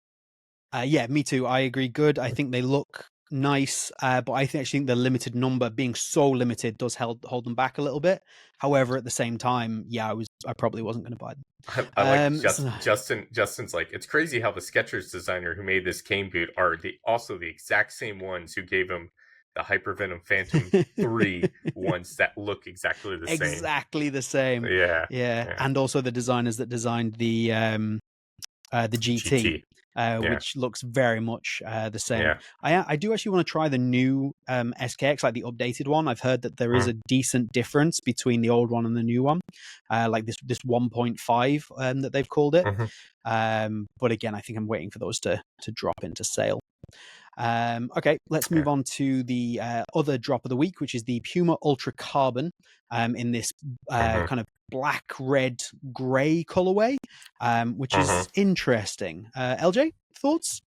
[SPEAKER 1] Yeah, me too. I agree. Good. I think they look nice, but I actually think the limited number, being so limited, does hold them back a little bit. However, at the same time, yeah, I probably wasn't going to buy them.
[SPEAKER 3] I like Justin's like, it's crazy how the Skechers designer who made this cane boot are also the exact same ones who gave him the Hypervenom Phantom 3 ones that look exactly the same.
[SPEAKER 1] Exactly the same.
[SPEAKER 3] Yeah.
[SPEAKER 1] And also the designers that designed the GT. Which looks very much the same.
[SPEAKER 3] Yeah.
[SPEAKER 1] I do actually want to try the new SKX, like the updated one. I've heard that there is a decent difference between the old one and the new one, like this 1.5 that they've called it. But again, I think I'm waiting for those to drop into sale. Okay, let's move on to the other drop of the week, which is the Puma Ultra Carbon in this kind of black, red, grey colorway, which is interesting. LJ, thoughts?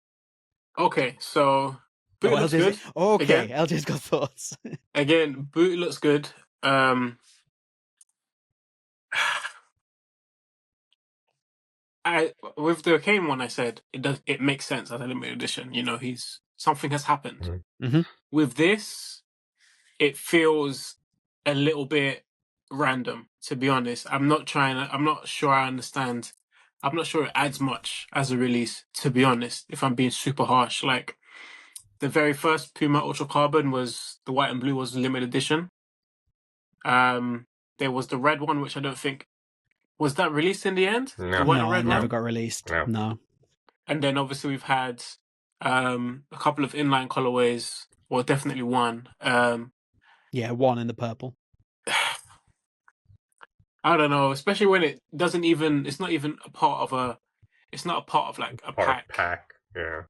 [SPEAKER 2] Okay, so boot looks good.
[SPEAKER 1] Okay,
[SPEAKER 2] again.
[SPEAKER 1] LJ's got thoughts.
[SPEAKER 2] Again, boot looks good. With the Kane one, I said it makes sense as a limited edition. You know, something has happened. With this, it feels a little bit random, to be honest. I'm not sure I understand. I'm not sure it adds much as a release, to be honest, if I'm being super harsh. Like, the very first Puma Ultra Carbon was the white and blue was the limited edition. There was the red one, which I don't think was that released in the end.
[SPEAKER 3] No,
[SPEAKER 2] the white and red
[SPEAKER 1] it never
[SPEAKER 2] one?
[SPEAKER 1] got released. No.
[SPEAKER 2] And then obviously we've had a couple of inline colorways. Well, definitely one.
[SPEAKER 1] Yeah, one in the purple.
[SPEAKER 2] I don't know, especially when it's not even a part of like a pack.
[SPEAKER 3] Yeah.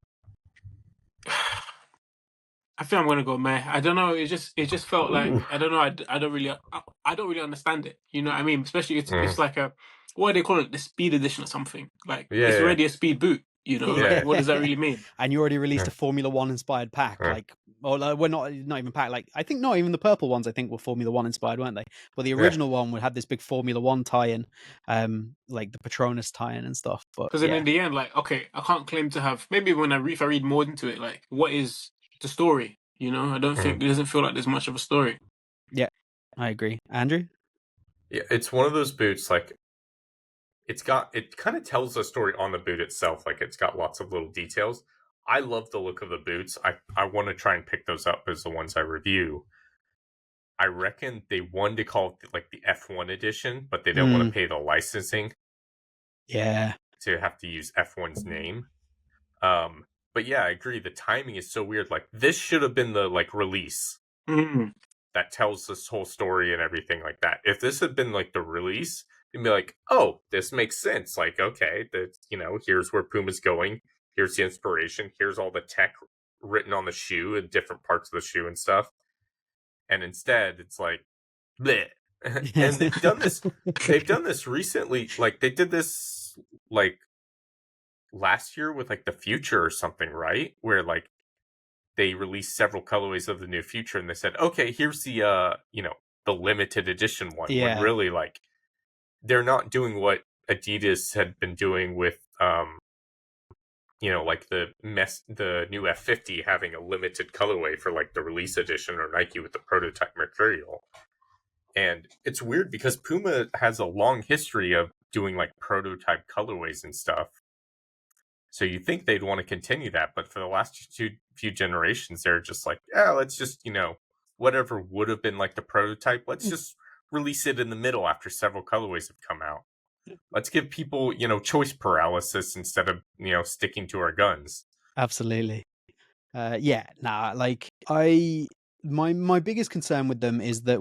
[SPEAKER 2] I think I'm gonna go meh. I don't know. It just felt like I don't know. I don't really understand it. You know what I mean? Especially it's like what do they call it? The speed edition or something. Like it's already a speed boot. You know, like, what does that really mean?
[SPEAKER 1] And you already released a Formula One inspired pack. Like, we're not even pack. Like, I think not even the purple ones. I think were Formula One inspired, weren't they? But the original one would have this big Formula One tie-in, like the Patronus tie-in and stuff. But
[SPEAKER 2] because then in the end, like, okay, I can't claim to have. Maybe if I read more into it, like, what is the story? You know, I don't think it doesn't feel like there's much of a story.
[SPEAKER 1] Yeah, I agree. Andrew?
[SPEAKER 3] Yeah, it's one of those boots, like, it kind of tells the story on the boot itself. Like, it's got lots of little details. I love the look of the boots. I want to try and pick those up as the ones I review. I reckon they wanted to call it like the F1 edition, but they don't want to pay the licensing.
[SPEAKER 1] Yeah.
[SPEAKER 3] To have to use F1's name. But yeah, I agree. The timing is so weird. Like, this should have been the like release that tells this whole story and everything like that. If this had been like the release, you'd be like, oh, this makes sense. Like, okay, here's where Puma's going. Here's the inspiration. Here's all the tech written on the shoe and different parts of the shoe and stuff. And instead, it's like, bleh. And they've done this. They've done this recently. Like, they did this like last year with like the Future or something, right? Where like they released several colorways of the new Future, and they said, okay, here's the the limited edition one.
[SPEAKER 1] Yeah.
[SPEAKER 3] When really, like, they're not doing what Adidas had been doing with like the new F50 having a limited colorway for like the release edition, or Nike with the prototype Mercurial. And it's weird because Puma has a long history of doing like prototype colorways and stuff. So you think they'd want to continue that, but for the last few generations, they're just like, yeah, let's just, whatever would have been like the prototype, let's just release it in the middle after several colorways have come out. Let's give people, choice paralysis instead of, sticking to our guns.
[SPEAKER 1] Absolutely. My biggest concern with them is that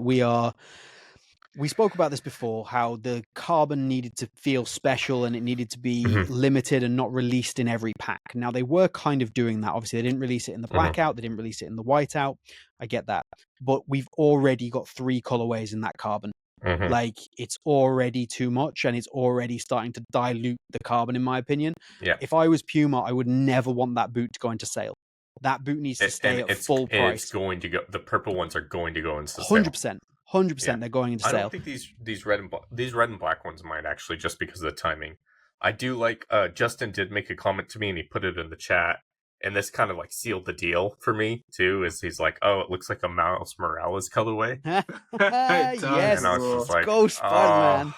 [SPEAKER 1] we spoke about this before, how the carbon needed to feel special and it needed to be limited and not released in every pack. Now, they were kind of doing that. Obviously, they didn't release it in the blackout. They didn't release it in the whiteout. I get that. But we've already got 3 colorways in that carbon. Like, it's already too much, and it's already starting to dilute the carbon, in my opinion.
[SPEAKER 3] Yeah.
[SPEAKER 1] If I was Puma, I would never want that boot to go into sale. That boot needs to stay at full price.
[SPEAKER 3] It's going to go. The purple ones are going to go into sale.
[SPEAKER 1] 100%. 100%. They're going into sale.
[SPEAKER 3] I don't think these red and black ones might, actually, just because of the timing. I do like Justin did make a comment to me, and he put it in the chat, and this kind of like sealed the deal for me too. Is he's like, oh, it looks like a Miles Morales colorway.
[SPEAKER 1] Yes,
[SPEAKER 3] and I was just like,
[SPEAKER 1] Ghost Spider-Man.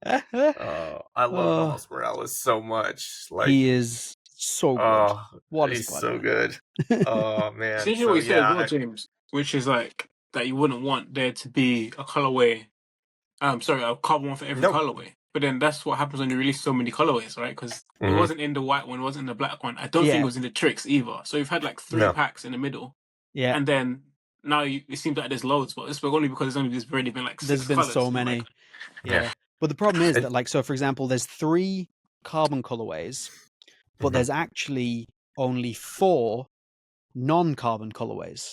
[SPEAKER 3] I love Miles Morales so much. Like,
[SPEAKER 1] he is so good. What
[SPEAKER 3] he's so good. Oh man.
[SPEAKER 2] Essentially what you said as well, James, which is like that you wouldn't want there to be a colorway. A carbon one for every colorway. But then that's what happens when you release so many colorways, right? Because it wasn't in the white one, it wasn't in the black one. I don't think it was in the Tricks either. So you've had like 3 packs in the middle. Yeah. And then now it seems like there's loads, but it's only because there's already been like 6
[SPEAKER 1] There's been so many. Like, yeah. But the problem is that, like, so for example, there's 3 carbon colorways, but there's actually only 4 non-carbon colorways.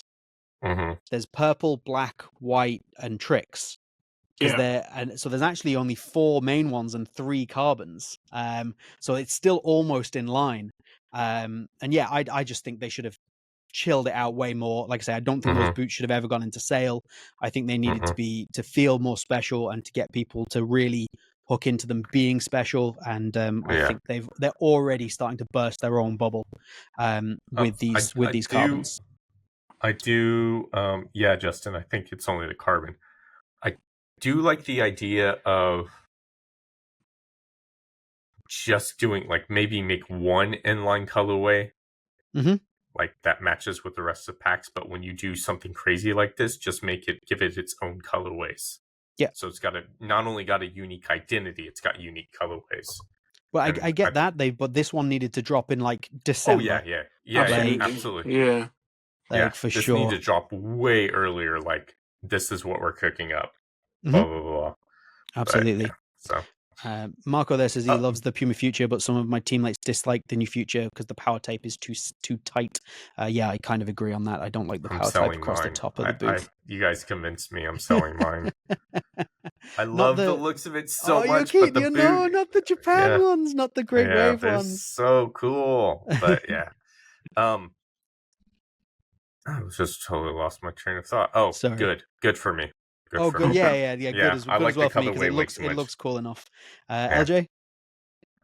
[SPEAKER 1] There's purple, black, white, and Tricks. So there's actually only 4 main ones and 3 carbons. So it's still almost in line. I just think they should have chilled it out way more. Like I say, I don't think those boots should have ever gone into sale. I think they needed to feel more special and to get people to really hook into them being special. And I think they're already starting to burst their own bubble with these carbons.
[SPEAKER 3] I do, Justin, I think it's only the carbon. I do like the idea of just doing, like, maybe make one inline colorway, like, that matches with the rest of the packs, but when you do something crazy like this, just give it its own colorways. Yeah. So it's not only got a unique identity, it's got unique colorways.
[SPEAKER 1] Well, I get that, but this one needed to drop in, like, December.
[SPEAKER 3] Oh, yeah, absolutely.
[SPEAKER 2] Yeah.
[SPEAKER 1] For
[SPEAKER 3] this
[SPEAKER 1] sure.
[SPEAKER 3] Need to drop way earlier. Like, this is what we're cooking up. Blah blah blah.
[SPEAKER 1] Absolutely.
[SPEAKER 3] But, so
[SPEAKER 1] Marco there says he loves the Puma Future, but some of my teammates dislike the new Future because the power tape is too tight. I kind of agree on that. I don't like the power tape across the top of the boot.
[SPEAKER 3] You guys convinced me. I'm selling mine. I love the looks of it so much. But the boot,
[SPEAKER 1] not the Japan ones, not the Great Wave ones.
[SPEAKER 3] So cool. But I was just totally lost my train of thought. Oh, sorry. Good for me.
[SPEAKER 1] Good. Good. Yeah. Good as well for me because it looks cool enough. LJ?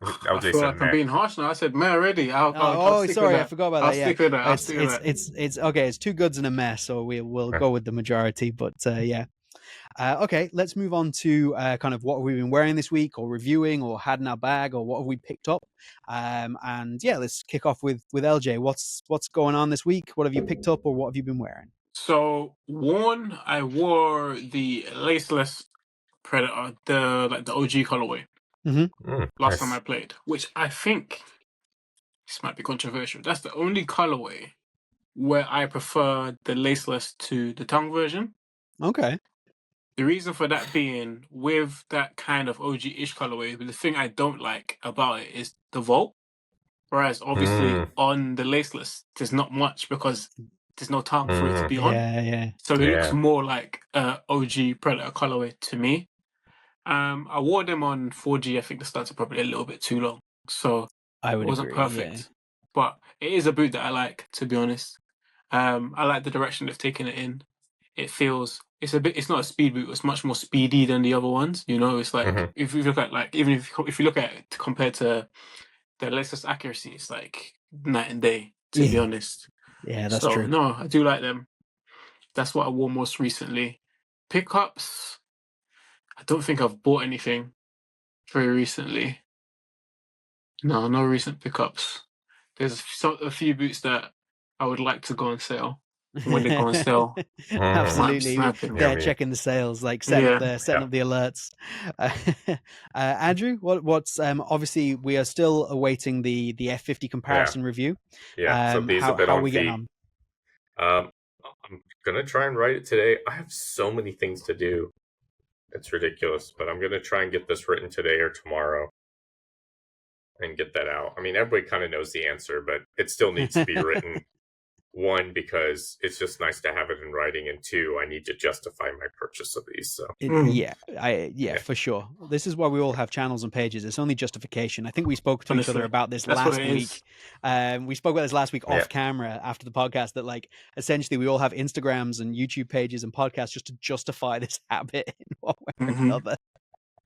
[SPEAKER 2] I feel like I'm being harsh now. I said meh already.
[SPEAKER 1] Sorry, I forgot about that.
[SPEAKER 2] I'll stick with that.
[SPEAKER 1] It's okay. It's 2 goods and a mess, so we'll go with the majority. But Okay, let's move on to kind of what have we been wearing this week, or reviewing, or had in our bag, or what have we picked up. And yeah, let's kick off with LJ. What's going on this week? What have you picked up, or what have you been wearing?
[SPEAKER 2] So I wore the laceless Predator, the OG colorway last time I
[SPEAKER 3] Nice.
[SPEAKER 2] played, which I think this might be controversial. That's the only colorway where I prefer the laceless to the tongue version.
[SPEAKER 1] Okay.
[SPEAKER 2] The reason for that being with that kind of OG-ish colorway, but the thing I don't like about it is the vault. Whereas obviously on the laceless, there's not much because there's no tongue for it to be on.
[SPEAKER 1] Yeah.
[SPEAKER 2] So it looks
[SPEAKER 3] Yeah.
[SPEAKER 2] more like OG Predator colorway to me. I wore them on 4G. I think the studs are probably a little bit too long, so
[SPEAKER 1] I
[SPEAKER 2] it
[SPEAKER 1] would
[SPEAKER 2] wasn't
[SPEAKER 1] agree. Yeah.
[SPEAKER 2] perfect. But it is a boot that I like, to be honest. I like the direction they've taken it in. It feels it's not a speed boot. It's much more speedy than the other ones. You know, it's like
[SPEAKER 3] Mhm.
[SPEAKER 2] if you look at like even if you look at it compared to the latest accuracy, it's like night and day. To be
[SPEAKER 1] Yeah.
[SPEAKER 2] honest.
[SPEAKER 1] Yeah, that's
[SPEAKER 2] So
[SPEAKER 1] true.
[SPEAKER 2] no, I do like them. That's what I wore most recently. Pickups. I don't think I've bought anything very recently. No recent pickups. There's a few boots that I would like to go on sale. When they go on sale, might be
[SPEAKER 1] Absolutely.
[SPEAKER 2] snapping.
[SPEAKER 3] Yeah,
[SPEAKER 1] They're
[SPEAKER 3] me.
[SPEAKER 1] checking the sales, like setting up
[SPEAKER 2] Yeah.
[SPEAKER 1] the alerts. Andrew, what's obviously we are still awaiting the F50 comparison review.
[SPEAKER 3] Yeah. So these have been
[SPEAKER 1] How are
[SPEAKER 3] on
[SPEAKER 1] we getting
[SPEAKER 3] feet.
[SPEAKER 1] on?
[SPEAKER 3] I'm gonna try and write it today. I have so many things to do. It's ridiculous, but I'm gonna try and get this written today or tomorrow and get that out. I mean, everybody kind of knows the answer, but it still needs to be written. One, because it's just nice to have it in writing, and two, I need to justify my purchase of these. So
[SPEAKER 1] Yeah,
[SPEAKER 3] Yeah.
[SPEAKER 1] for sure. This is why we all have channels and pages. It's only justification. I think we spoke to each other
[SPEAKER 2] Honestly,
[SPEAKER 1] about this
[SPEAKER 2] that's what
[SPEAKER 1] last
[SPEAKER 2] it
[SPEAKER 1] week.
[SPEAKER 2] is.
[SPEAKER 1] We spoke about this last week
[SPEAKER 3] Yeah.
[SPEAKER 1] off camera after the podcast, that like essentially we all have Instagrams and YouTube pages and podcasts just to justify this habit in one way or another.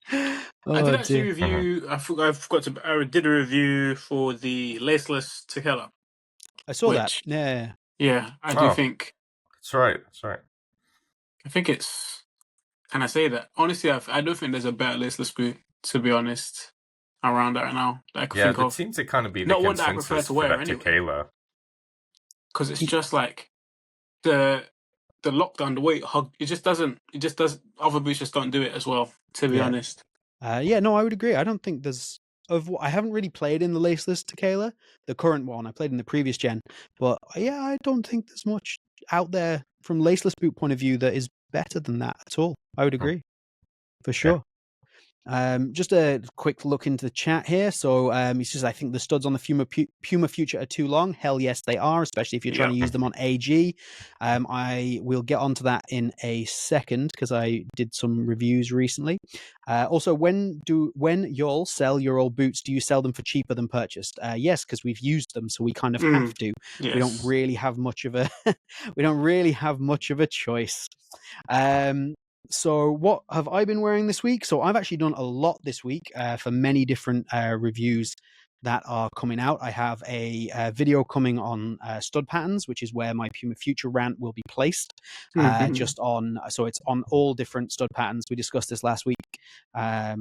[SPEAKER 2] I did
[SPEAKER 1] Oh
[SPEAKER 2] actually
[SPEAKER 1] dear.
[SPEAKER 2] review. I forgot to. I did a review for the laceless tequila,
[SPEAKER 1] I saw that.
[SPEAKER 2] which
[SPEAKER 1] Yeah.
[SPEAKER 2] yeah, I do
[SPEAKER 3] Oh.
[SPEAKER 2] think.
[SPEAKER 3] That's right. That's right.
[SPEAKER 2] I think it's. Can I say that? Honestly, I don't think there's a better laceless boot, to be honest, around right now that I could
[SPEAKER 3] Yeah,
[SPEAKER 2] think
[SPEAKER 3] that
[SPEAKER 2] of.
[SPEAKER 3] seems to kind of be the
[SPEAKER 2] Not one that I prefer
[SPEAKER 3] consensus
[SPEAKER 2] to
[SPEAKER 3] for
[SPEAKER 2] wear
[SPEAKER 3] that
[SPEAKER 2] anyway,
[SPEAKER 3] tequila.
[SPEAKER 2] because it's just like the lockdown, the way it hugged. It just doesn't. It just does. Other boots just don't do it as well, to be
[SPEAKER 1] Yeah.
[SPEAKER 2] honest.
[SPEAKER 1] Yeah, no, I would agree. I don't think there's I haven't really played in the laceless tequila, the current one. I played in the previous gen, but yeah, I don't think there's much out there from laceless boot point of view that is better than that at all. I would agree for sure. Just a quick look into the chat here. So he says, I think the studs on the Puma Future are too long. Hell yes, they are, especially if you're trying to use them on AG. I will get onto that in a second because I did some reviews recently. Also, when y'all sell your old boots, do you sell them for cheaper than purchased? Yes, because we've used them, so we kind of have to.
[SPEAKER 2] Yes.
[SPEAKER 1] We don't really have much of a choice. So what have I been wearing this week? So I've actually done a lot this week for many different reviews that are coming out. I have a video coming on stud patterns, which is where my Puma Future rant will be placed. So it's on all different stud patterns. We discussed this last week.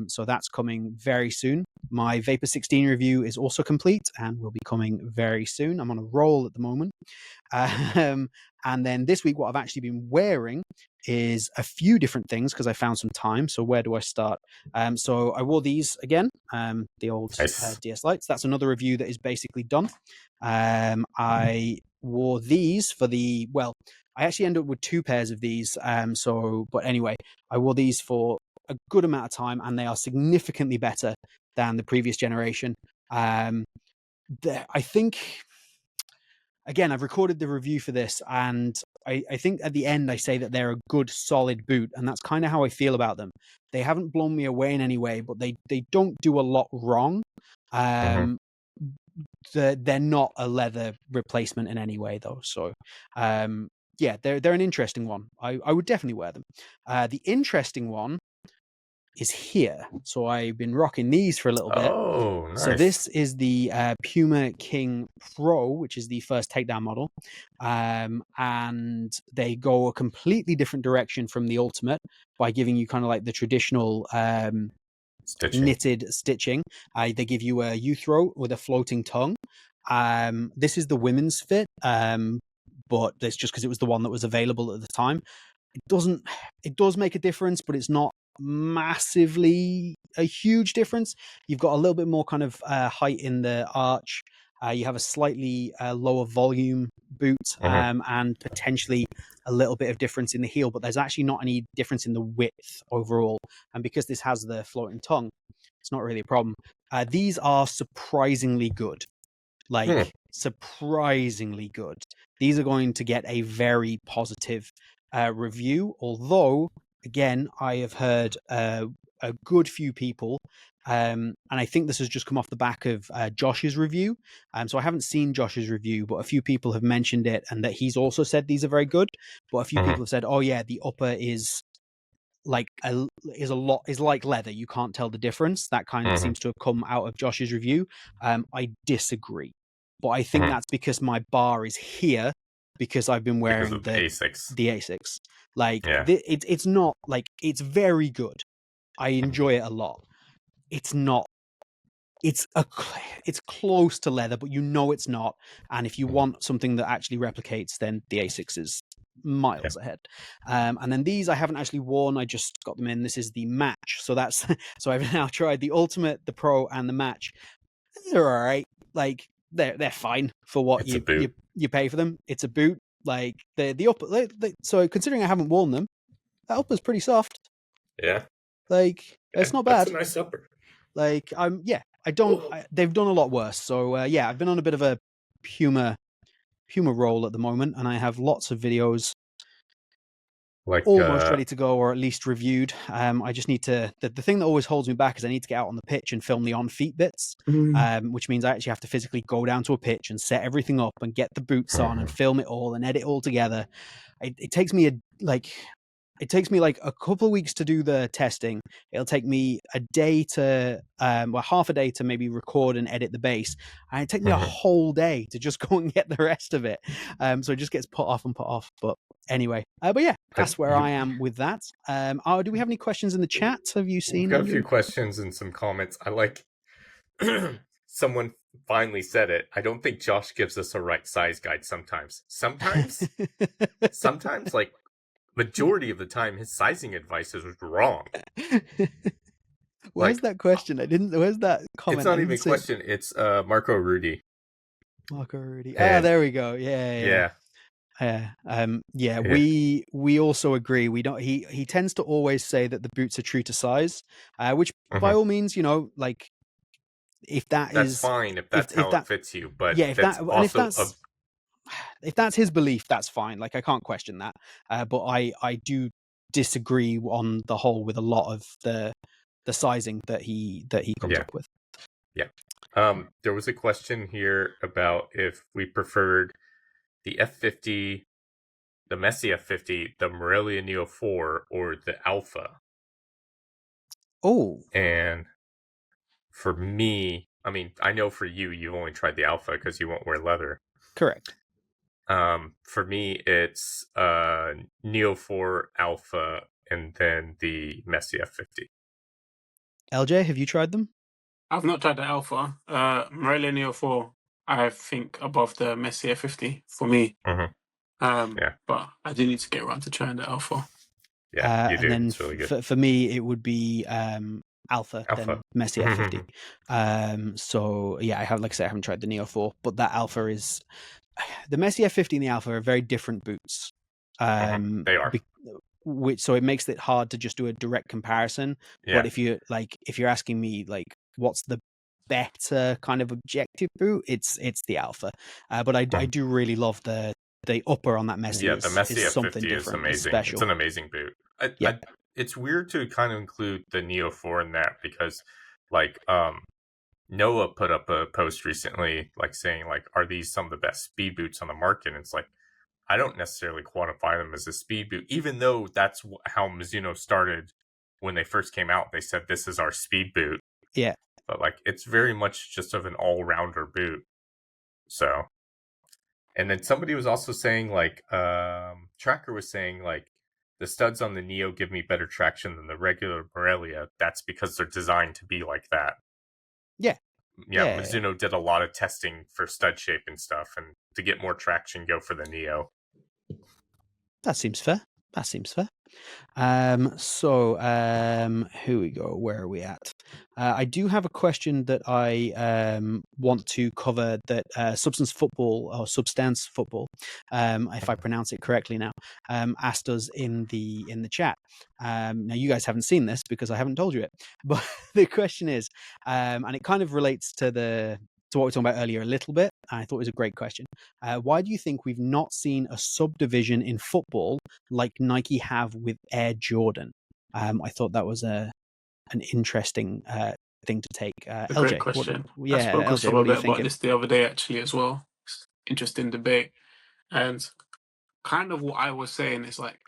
[SPEAKER 1] So that's coming very soon. My Vapor 16 review is also complete and will be coming very soon. I'm on a roll at the moment. And then this week, what I've actually been wearing is a few different things because I found some time. So where do I start? So I wore these again, the old
[SPEAKER 3] Nice.
[SPEAKER 1] DS Lights. That's another review that is basically done. I wore these for I actually ended up with two pairs of these. But anyway, I wore these for a good amount of time and they are significantly better than the previous generation. I think, again, I've recorded the review for this, and I think at the end I say that they're a good, solid boot, and that's kind of how I feel about them. They haven't blown me away in any way, but they don't do a lot wrong. They're not a leather replacement in any way, though. So, yeah, they're an interesting one. I would definitely wear them. The interesting one is here. So I've been rocking these for a little bit.
[SPEAKER 3] Oh, nice.
[SPEAKER 1] So this is the Puma King Pro, which is the first takedown model. And they go a completely different direction from the Ultimate by giving you kind of like the traditional knitted stitching. They give you a U-throat with a floating tongue. This is the women's fit, but that's just because it was the one that was available at the time. It does make a difference, but it's not massively a huge difference. You've got a little bit more kind of height in the arch. You have a slightly lower volume boot, and potentially a little bit of difference in the heel, but there's actually not any difference in the width overall. And because this has the floating tongue, it's not really a problem. These are surprisingly good. Like, surprisingly good. These are going to get a very positive review, although, again, I have heard a good few people, and I think this has just come off the back of Josh's review. So I haven't seen Josh's review, but a few people have mentioned it, and that he's also said these are very good. But a few people have said, oh yeah, the upper is like is like leather. You can't tell the difference. That kind of seems to have come out of Josh's review. I disagree, but I think that's because my bar is here because I've been wearing the
[SPEAKER 3] Asics.
[SPEAKER 1] The Asics. Like, it's not like, it's very good. I enjoy it a lot. It's not. It's close to leather, but you know it's not. And if you want something that actually replicates, then the Asics is miles ahead. And then these I haven't actually worn. I just got them in. This is the Match. So that's so I've now tried the Ultimate, the Pro, and the Match. They're all right. Like, they're fine for what you pay for them. It's a boot. Like, the upper. So considering I haven't worn them, that upper's pretty soft.
[SPEAKER 3] Yeah.
[SPEAKER 1] Like, it's not bad.
[SPEAKER 3] That's a nice upper.
[SPEAKER 1] Like, they've done a lot worse. So I've been on a bit of a Puma roll at the moment, and I have lots of videos
[SPEAKER 3] like
[SPEAKER 1] almost ready to go, or at least reviewed. I just need to. The thing that always holds me back is I need to get out on the pitch and film the on feet bits, which means I actually have to physically go down to a pitch and set everything up and get the boots on and film it all and edit it all together. It takes me like a couple of weeks to do the testing. It'll take me a day to, half a day to maybe record and edit the bass. And it takes me a whole day to just go and get the rest of it. So it just gets put off. But anyway, but yeah, that's where I am with that. Do we have any questions in the chat? Have you seen?
[SPEAKER 3] We've got a few questions and some comments. I like someone finally said it. I don't think Josh gives us a right size guide sometimes. Sometimes, like, majority of the time, his sizing advice is wrong.
[SPEAKER 1] Where's that question? Where's that comment?
[SPEAKER 3] It's not even a question. It's Marco Rudy.
[SPEAKER 1] There we go. Yeah. We also agree. We don't. He tends to always say that the boots are true to size, which by all means, like, if that's
[SPEAKER 3] fine if that's how it fits you. But
[SPEAKER 1] if that's his belief, that's fine. Like, I can't question that. But I do disagree on the whole with a lot of the sizing that he comes up with.
[SPEAKER 3] Yeah. There was a question here about if we preferred the F50, the Messi F50, the Morelia Neo 4, or the Alpha.
[SPEAKER 1] Oh.
[SPEAKER 3] And for me, I mean, I know for you, you've only tried the Alpha because you won't wear leather.
[SPEAKER 1] Correct.
[SPEAKER 3] For me, it's Neo 4 Alpha and then the Messi F50.
[SPEAKER 1] LJ, have you tried them?
[SPEAKER 2] I've not tried the Alpha. Morelia Neo 4, I think, above the Messi F50 for me. But I do need to get around to trying the Alpha.
[SPEAKER 3] Yeah, you do.
[SPEAKER 1] And then
[SPEAKER 3] it's really good.
[SPEAKER 1] For me, it would be Alpha, then Messi F50. So yeah, I haven't tried the Neo 4, but that Alpha is the Messi F50 and the Alpha are very different boots.
[SPEAKER 3] They are.
[SPEAKER 1] So it makes it hard to just do a direct comparison. But if you're asking me, like, what's the better kind of objective boot, it's the Alpha. But I do really love the upper on that Messi.
[SPEAKER 3] Yeah, the Messi
[SPEAKER 1] is
[SPEAKER 3] F50
[SPEAKER 1] something different.
[SPEAKER 3] is amazing. It's an amazing boot. It's weird to kind of include the Neo 4 in that because, like, Noah put up a post recently, like, saying, like, are these some of the best speed boots on the market? And it's like, I don't necessarily quantify them as a speed boot, even though that's how Mizuno started when they first came out, they said this is our speed boot.
[SPEAKER 1] Yeah.
[SPEAKER 3] But like it's very much just of an all-rounder boot. So, and then somebody was also saying like Tracker was saying like the studs on the Neo give me better traction than the regular Morelia. That's because they're designed to be like that.
[SPEAKER 1] Yeah.
[SPEAKER 3] Yeah,
[SPEAKER 1] Yeah.
[SPEAKER 3] Mizuno did a lot of testing for stud shape and stuff, and to get more traction, go for the Neo.
[SPEAKER 1] That seems fair. That seems fair. Here we go. Where are we at? I do have a question that I want to cover that Substance Football or Substance Football, if I pronounce it correctly now, asked us in the chat. Now you guys haven't seen this because I haven't told you it, but the question is, and it kind of relates to what we were talking about earlier a little bit. I thought it was a great question. Why do you think we've not seen a subdivision in football like Nike have with Air Jordan? I thought that was an interesting thing to take.
[SPEAKER 2] A great
[SPEAKER 1] LJ,
[SPEAKER 2] question. I
[SPEAKER 1] yeah,
[SPEAKER 2] spoke with
[SPEAKER 1] LJ,
[SPEAKER 2] someone
[SPEAKER 1] what
[SPEAKER 2] a
[SPEAKER 1] are you
[SPEAKER 2] bit about
[SPEAKER 1] thinking?
[SPEAKER 2] this the other day actually as well. Interesting debate. And kind of what I was saying is like,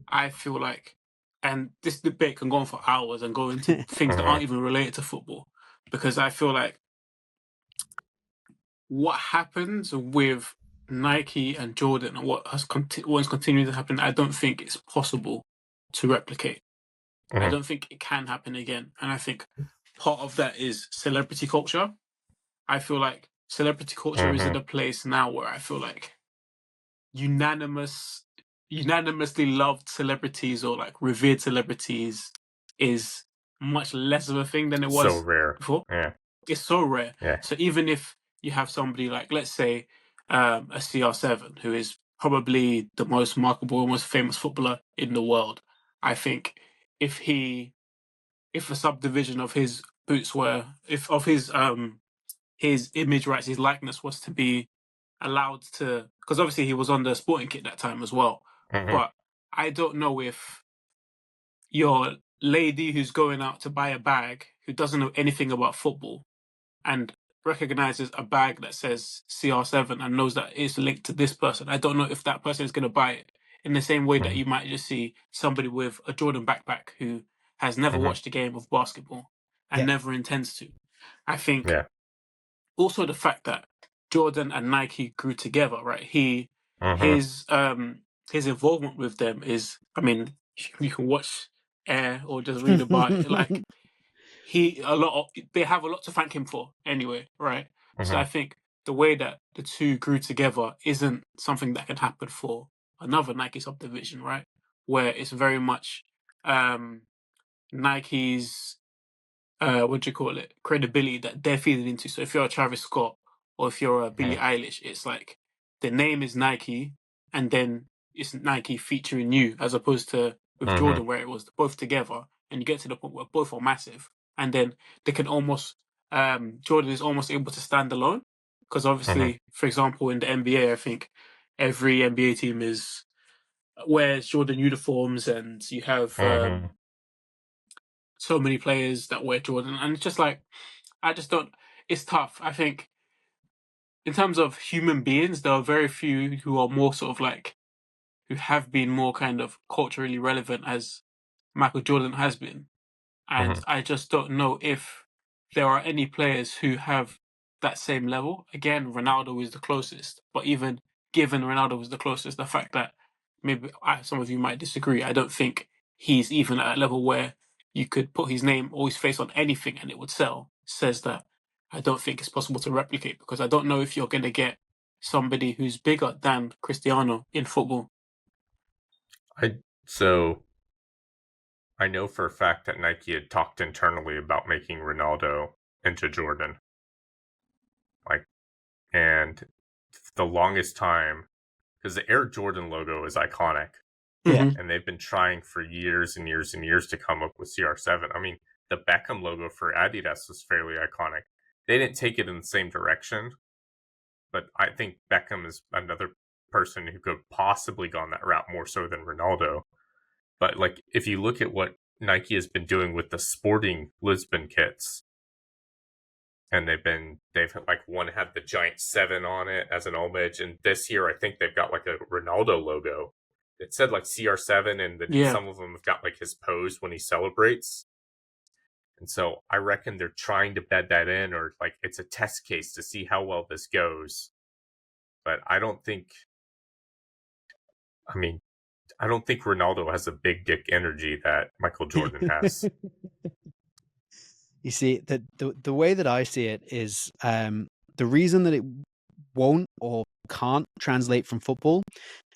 [SPEAKER 2] I feel like, and this debate can go on for hours and go into things that aren't even related to football, because I feel like what happens with Nike and Jordan and what has what's continuing to happen, I don't think it's possible to replicate. I don't think it can happen again. And I think part of that is celebrity culture. I feel like celebrity culture is in a place now where I feel like unanimously loved celebrities or like revered celebrities is much less of a thing than it
[SPEAKER 3] So
[SPEAKER 2] was
[SPEAKER 3] rare.
[SPEAKER 2] before.
[SPEAKER 3] Yeah.
[SPEAKER 2] It's so rare.
[SPEAKER 3] Yeah.
[SPEAKER 2] So even if you have somebody like, let's say, a CR7, who is probably the most remarkable, most famous footballer in the world, I think if a subdivision of his boots were, if of his image rights, his likeness was to be allowed to, because obviously he was on the sporting kit that time as well. But I don't know if your lady who's going out to buy a bag, who doesn't know anything about football, and recognizes a bag that says CR7 and knows that it's linked to this person, I don't know if that person is going to buy it in the same way that you might just see somebody with a Jordan backpack who has never watched a game of basketball and never intends to. I think also the fact that Jordan and Nike grew together, right? His involvement with them is, I mean, you can watch Air or just read about it. Like they have a lot to thank him for anyway, right? So I think the way that the two grew together isn't something that can happen for another Nike subdivision, right? Where it's very much Nike's what do you call it, credibility that they're feeding into. So if you're a Travis Scott or if you're a Billie Eilish, it's like the name is Nike and then it's Nike featuring you, as opposed to with Jordan where it was both together and you get to the point where both are massive and then they can almost Jordan is almost able to stand alone, because obviously, for example, in the NBA, I think every NBA team wears Jordan uniforms and you have so many players that wear Jordan, and it's just like, I just don't. It's tough. I think in terms of human beings, there are very few who are more sort of like who have been more kind of culturally relevant as Michael Jordan has been. And I just don't know if there are any players who have that same level. Again, Ronaldo is the closest, but even given Ronaldo was the closest, the fact that maybe some of you might disagree, I don't think he's even at a level where you could put his name or his face on anything and it would sell, says that I don't think it's possible to replicate, because I don't know if you're going to get somebody who's bigger than Cristiano in football.
[SPEAKER 3] So I know for a fact that Nike had talked internally about making Ronaldo into Jordan. And the longest time, because the Air Jordan logo is iconic. And they've been trying for years and years and years to come up with CR7. I mean, the Beckham logo for Adidas was fairly iconic. They didn't take it in the same direction, but I think Beckham is another person who could possibly gone that route more so than Ronaldo. But like, if you look at what Nike has been doing with the Sporting Lisbon kits, and they've like one had the giant 7 on it as an homage, and this year I think they've got like a Ronaldo logo. it said like CR7, and
[SPEAKER 2] Yeah.
[SPEAKER 3] some of them have got like his pose when he celebrates. And so I reckon they're trying to bed that in, or like it's a test case to see how well this goes. But I don't think Ronaldo has a big dick energy that Michael Jordan has.
[SPEAKER 1] You see, the way that I see it is the reason that it won't or can't translate from football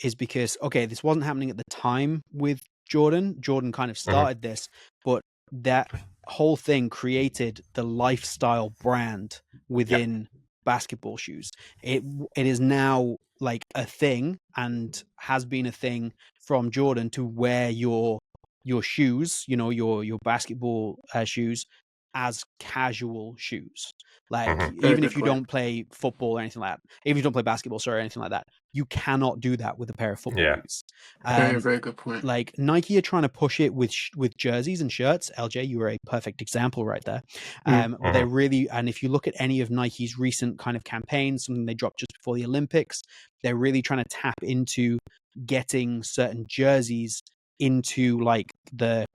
[SPEAKER 1] is because, okay, this wasn't happening at the time with Jordan. Jordan kind of started this, but that whole thing created the lifestyle brand within basketball shoes. It is now like a thing, and has been a thing from Jordan, to wear your shoes, your basketball shoes, as casual shoes. Like,
[SPEAKER 2] Very
[SPEAKER 1] even
[SPEAKER 2] good
[SPEAKER 1] if you
[SPEAKER 2] point.
[SPEAKER 1] don't play football or anything like that, even if you don't play basketball, sorry, or anything like that, you cannot do that with a pair of football boots.
[SPEAKER 2] Very, very good point.
[SPEAKER 1] Like, Nike are trying to push it with jerseys and shirts. LJ, you were a perfect example right there. But they're really, and if you look at any of Nike's recent kind of campaigns, something they dropped just before the Olympics, they're really trying to tap into getting certain jerseys into like the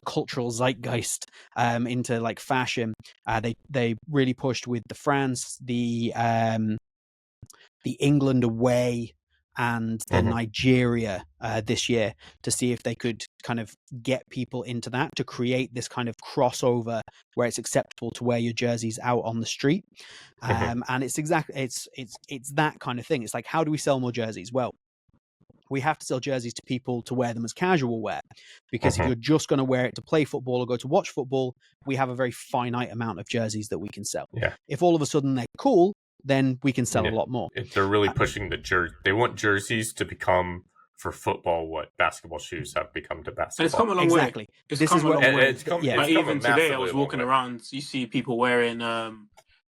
[SPEAKER 1] cultural zeitgeist, into like fashion. They really pushed with the France, the England away, and the Nigeria this year, to see if they could kind of get people into that, to create this kind of crossover where it's acceptable to wear your jerseys out on the street. And it's that kind of thing. It's like, how do we sell more jerseys? Well, we have to sell jerseys to people to wear them as casual wear, because if you're just going to wear it to play football or go to watch football, we have a very finite amount of jerseys that we can sell. If all of a sudden they're cool, then we can sell a lot more.
[SPEAKER 3] They're really pushing the jersey. They want jerseys to become, for football, what basketball shoes have become to basketball.
[SPEAKER 2] And it's come a long
[SPEAKER 1] Exactly.
[SPEAKER 2] way. It's come a long way.
[SPEAKER 3] Like,
[SPEAKER 2] even today, I was walking around, you see people wearing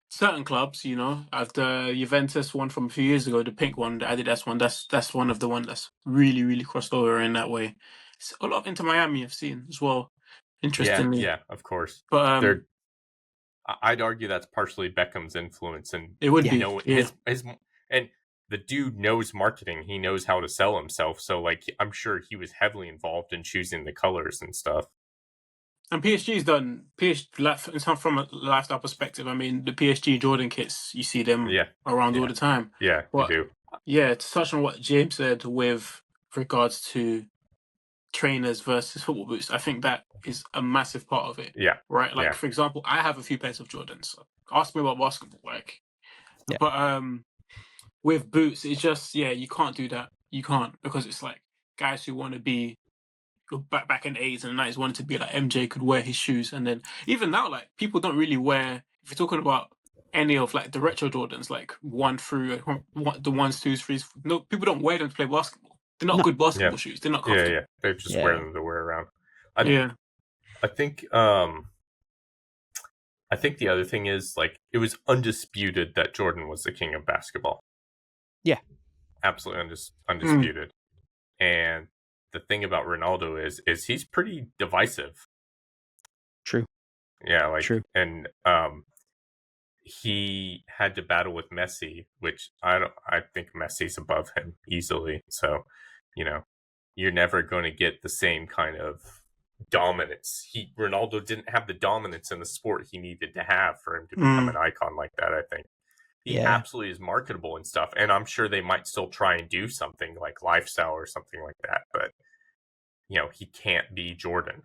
[SPEAKER 2] certain clubs, at the Juventus one from a few years ago, the pink one, the Adidas one, that's one of the one that's really, really crossed over in that way. It's a lot of Inter Miami I've seen as well, interestingly.
[SPEAKER 3] Yeah, of course.
[SPEAKER 2] But
[SPEAKER 3] I'd argue that's partially Beckham's influence, and
[SPEAKER 2] it would be
[SPEAKER 3] his and the dude knows marketing. He knows how to sell himself. So like, I'm sure he was heavily involved in choosing the colors and stuff.
[SPEAKER 2] And PSG's done from a lifestyle perspective. I mean, the PSG Jordan kits, you see them around all the time.
[SPEAKER 3] Yeah, you do.
[SPEAKER 2] Yeah, to touch on what James said with regards to trainers versus football boots, I think that is a massive part of it.
[SPEAKER 3] Yeah.
[SPEAKER 2] Right? Like, for example, I have a few pairs of Jordans. Ask me about basketball, but with boots, it's just, you can't do that. You can't, because it's like guys who want to be back in the 80s and the 90s wanted to be like MJ, could wear his shoes, and then even now, like, people don't really wear, if you're talking about any of like the retro Jordans, like 1 through the 1s, 2s, 3s, no, people don't wear them to play basketball. They're not good basketball shoes. They're not comfortable.
[SPEAKER 3] Yeah. They just wear them to wear around. I think the other thing is, like, it was undisputed that Jordan was the king of basketball.
[SPEAKER 1] Yeah.
[SPEAKER 3] Absolutely undisputed. And the thing about Ronaldo is he's pretty divisive.
[SPEAKER 1] True.
[SPEAKER 3] Yeah, like,
[SPEAKER 1] true.
[SPEAKER 3] And he had to battle with Messi, which I think Messi's above him easily. So, you're never going to get the same kind of dominance. Ronaldo didn't have the dominance in the sport he needed to have for him to become an icon like that, I think. He absolutely is marketable and stuff, and I'm sure they might still try and do something like lifestyle or something like that, but he can't be Jordan.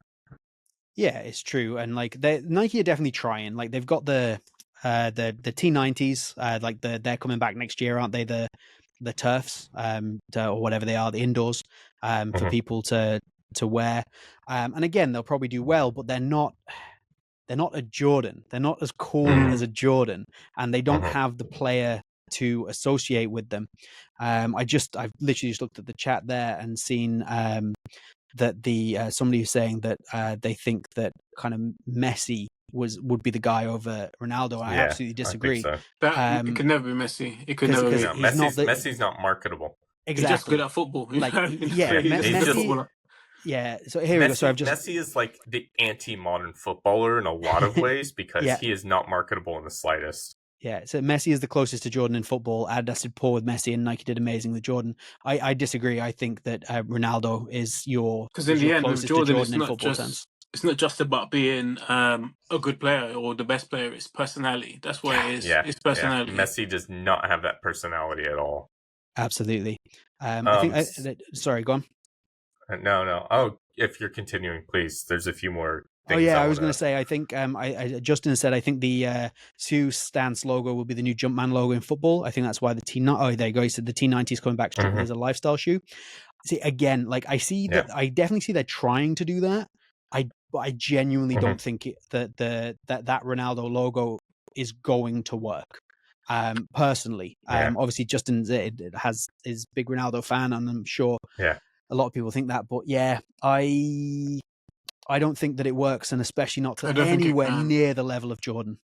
[SPEAKER 3] Yeah,
[SPEAKER 1] it's true. And like, Nike are definitely trying. Like, they've got the T90s, like they're coming back next year, aren't they? The turfs, or whatever they are, the indoors, for people to wear. And again, they'll probably do well, but they're not a Jordan. They're not as cool as a Jordan, and they don't have the player to associate with them. I've literally just looked at the chat there and seen that somebody is saying that they think that kind of Messi would be the guy over Ronaldo. I absolutely disagree.
[SPEAKER 2] So. It could never be Messi. It could never be.
[SPEAKER 3] Messi's not marketable.
[SPEAKER 2] Exactly. He's just good at football.
[SPEAKER 1] Like, Messi. Yeah, so here we go. So
[SPEAKER 3] Messi is like the anti-modern footballer in a lot of ways, because he is not marketable in the slightest.
[SPEAKER 1] Yeah, so Messi is the closest to Jordan in football. Adidas did poor with Messi, and Nike did amazing with Jordan. I disagree. I think that Ronaldo is your
[SPEAKER 2] Because in the end, with
[SPEAKER 1] closest to
[SPEAKER 2] Jordan,
[SPEAKER 1] Jordan in football terms.
[SPEAKER 2] it's not just about being a good player or the best player. It's personality. That's what it is.
[SPEAKER 3] Yeah,
[SPEAKER 2] It's
[SPEAKER 3] yeah.
[SPEAKER 2] personality.
[SPEAKER 3] Messi does not have that personality at all.
[SPEAKER 1] Absolutely. I think. Sorry, go on.
[SPEAKER 3] No. Oh, if you're continuing, please. There's a few more
[SPEAKER 1] Oh
[SPEAKER 3] things
[SPEAKER 1] yeah, I
[SPEAKER 3] I
[SPEAKER 1] was
[SPEAKER 3] want
[SPEAKER 1] going
[SPEAKER 3] to.
[SPEAKER 1] to say. I think Justin said I think the Sue stance logo will be the new Jumpman logo in football. I think that's why the T. Oh, there you go. He said the T90 is coming back strictly as a lifestyle shoe. See again, like I see that. I definitely see they're trying to do that. I genuinely don't think that that Ronaldo logo is going to work. Personally, obviously Justin is big Ronaldo fan, and I'm sure a lot of people think that. But yeah, I don't think that it works, and especially not
[SPEAKER 2] I
[SPEAKER 1] to
[SPEAKER 2] don't think it
[SPEAKER 1] anywhere
[SPEAKER 2] can.
[SPEAKER 1] near the level of Jordan.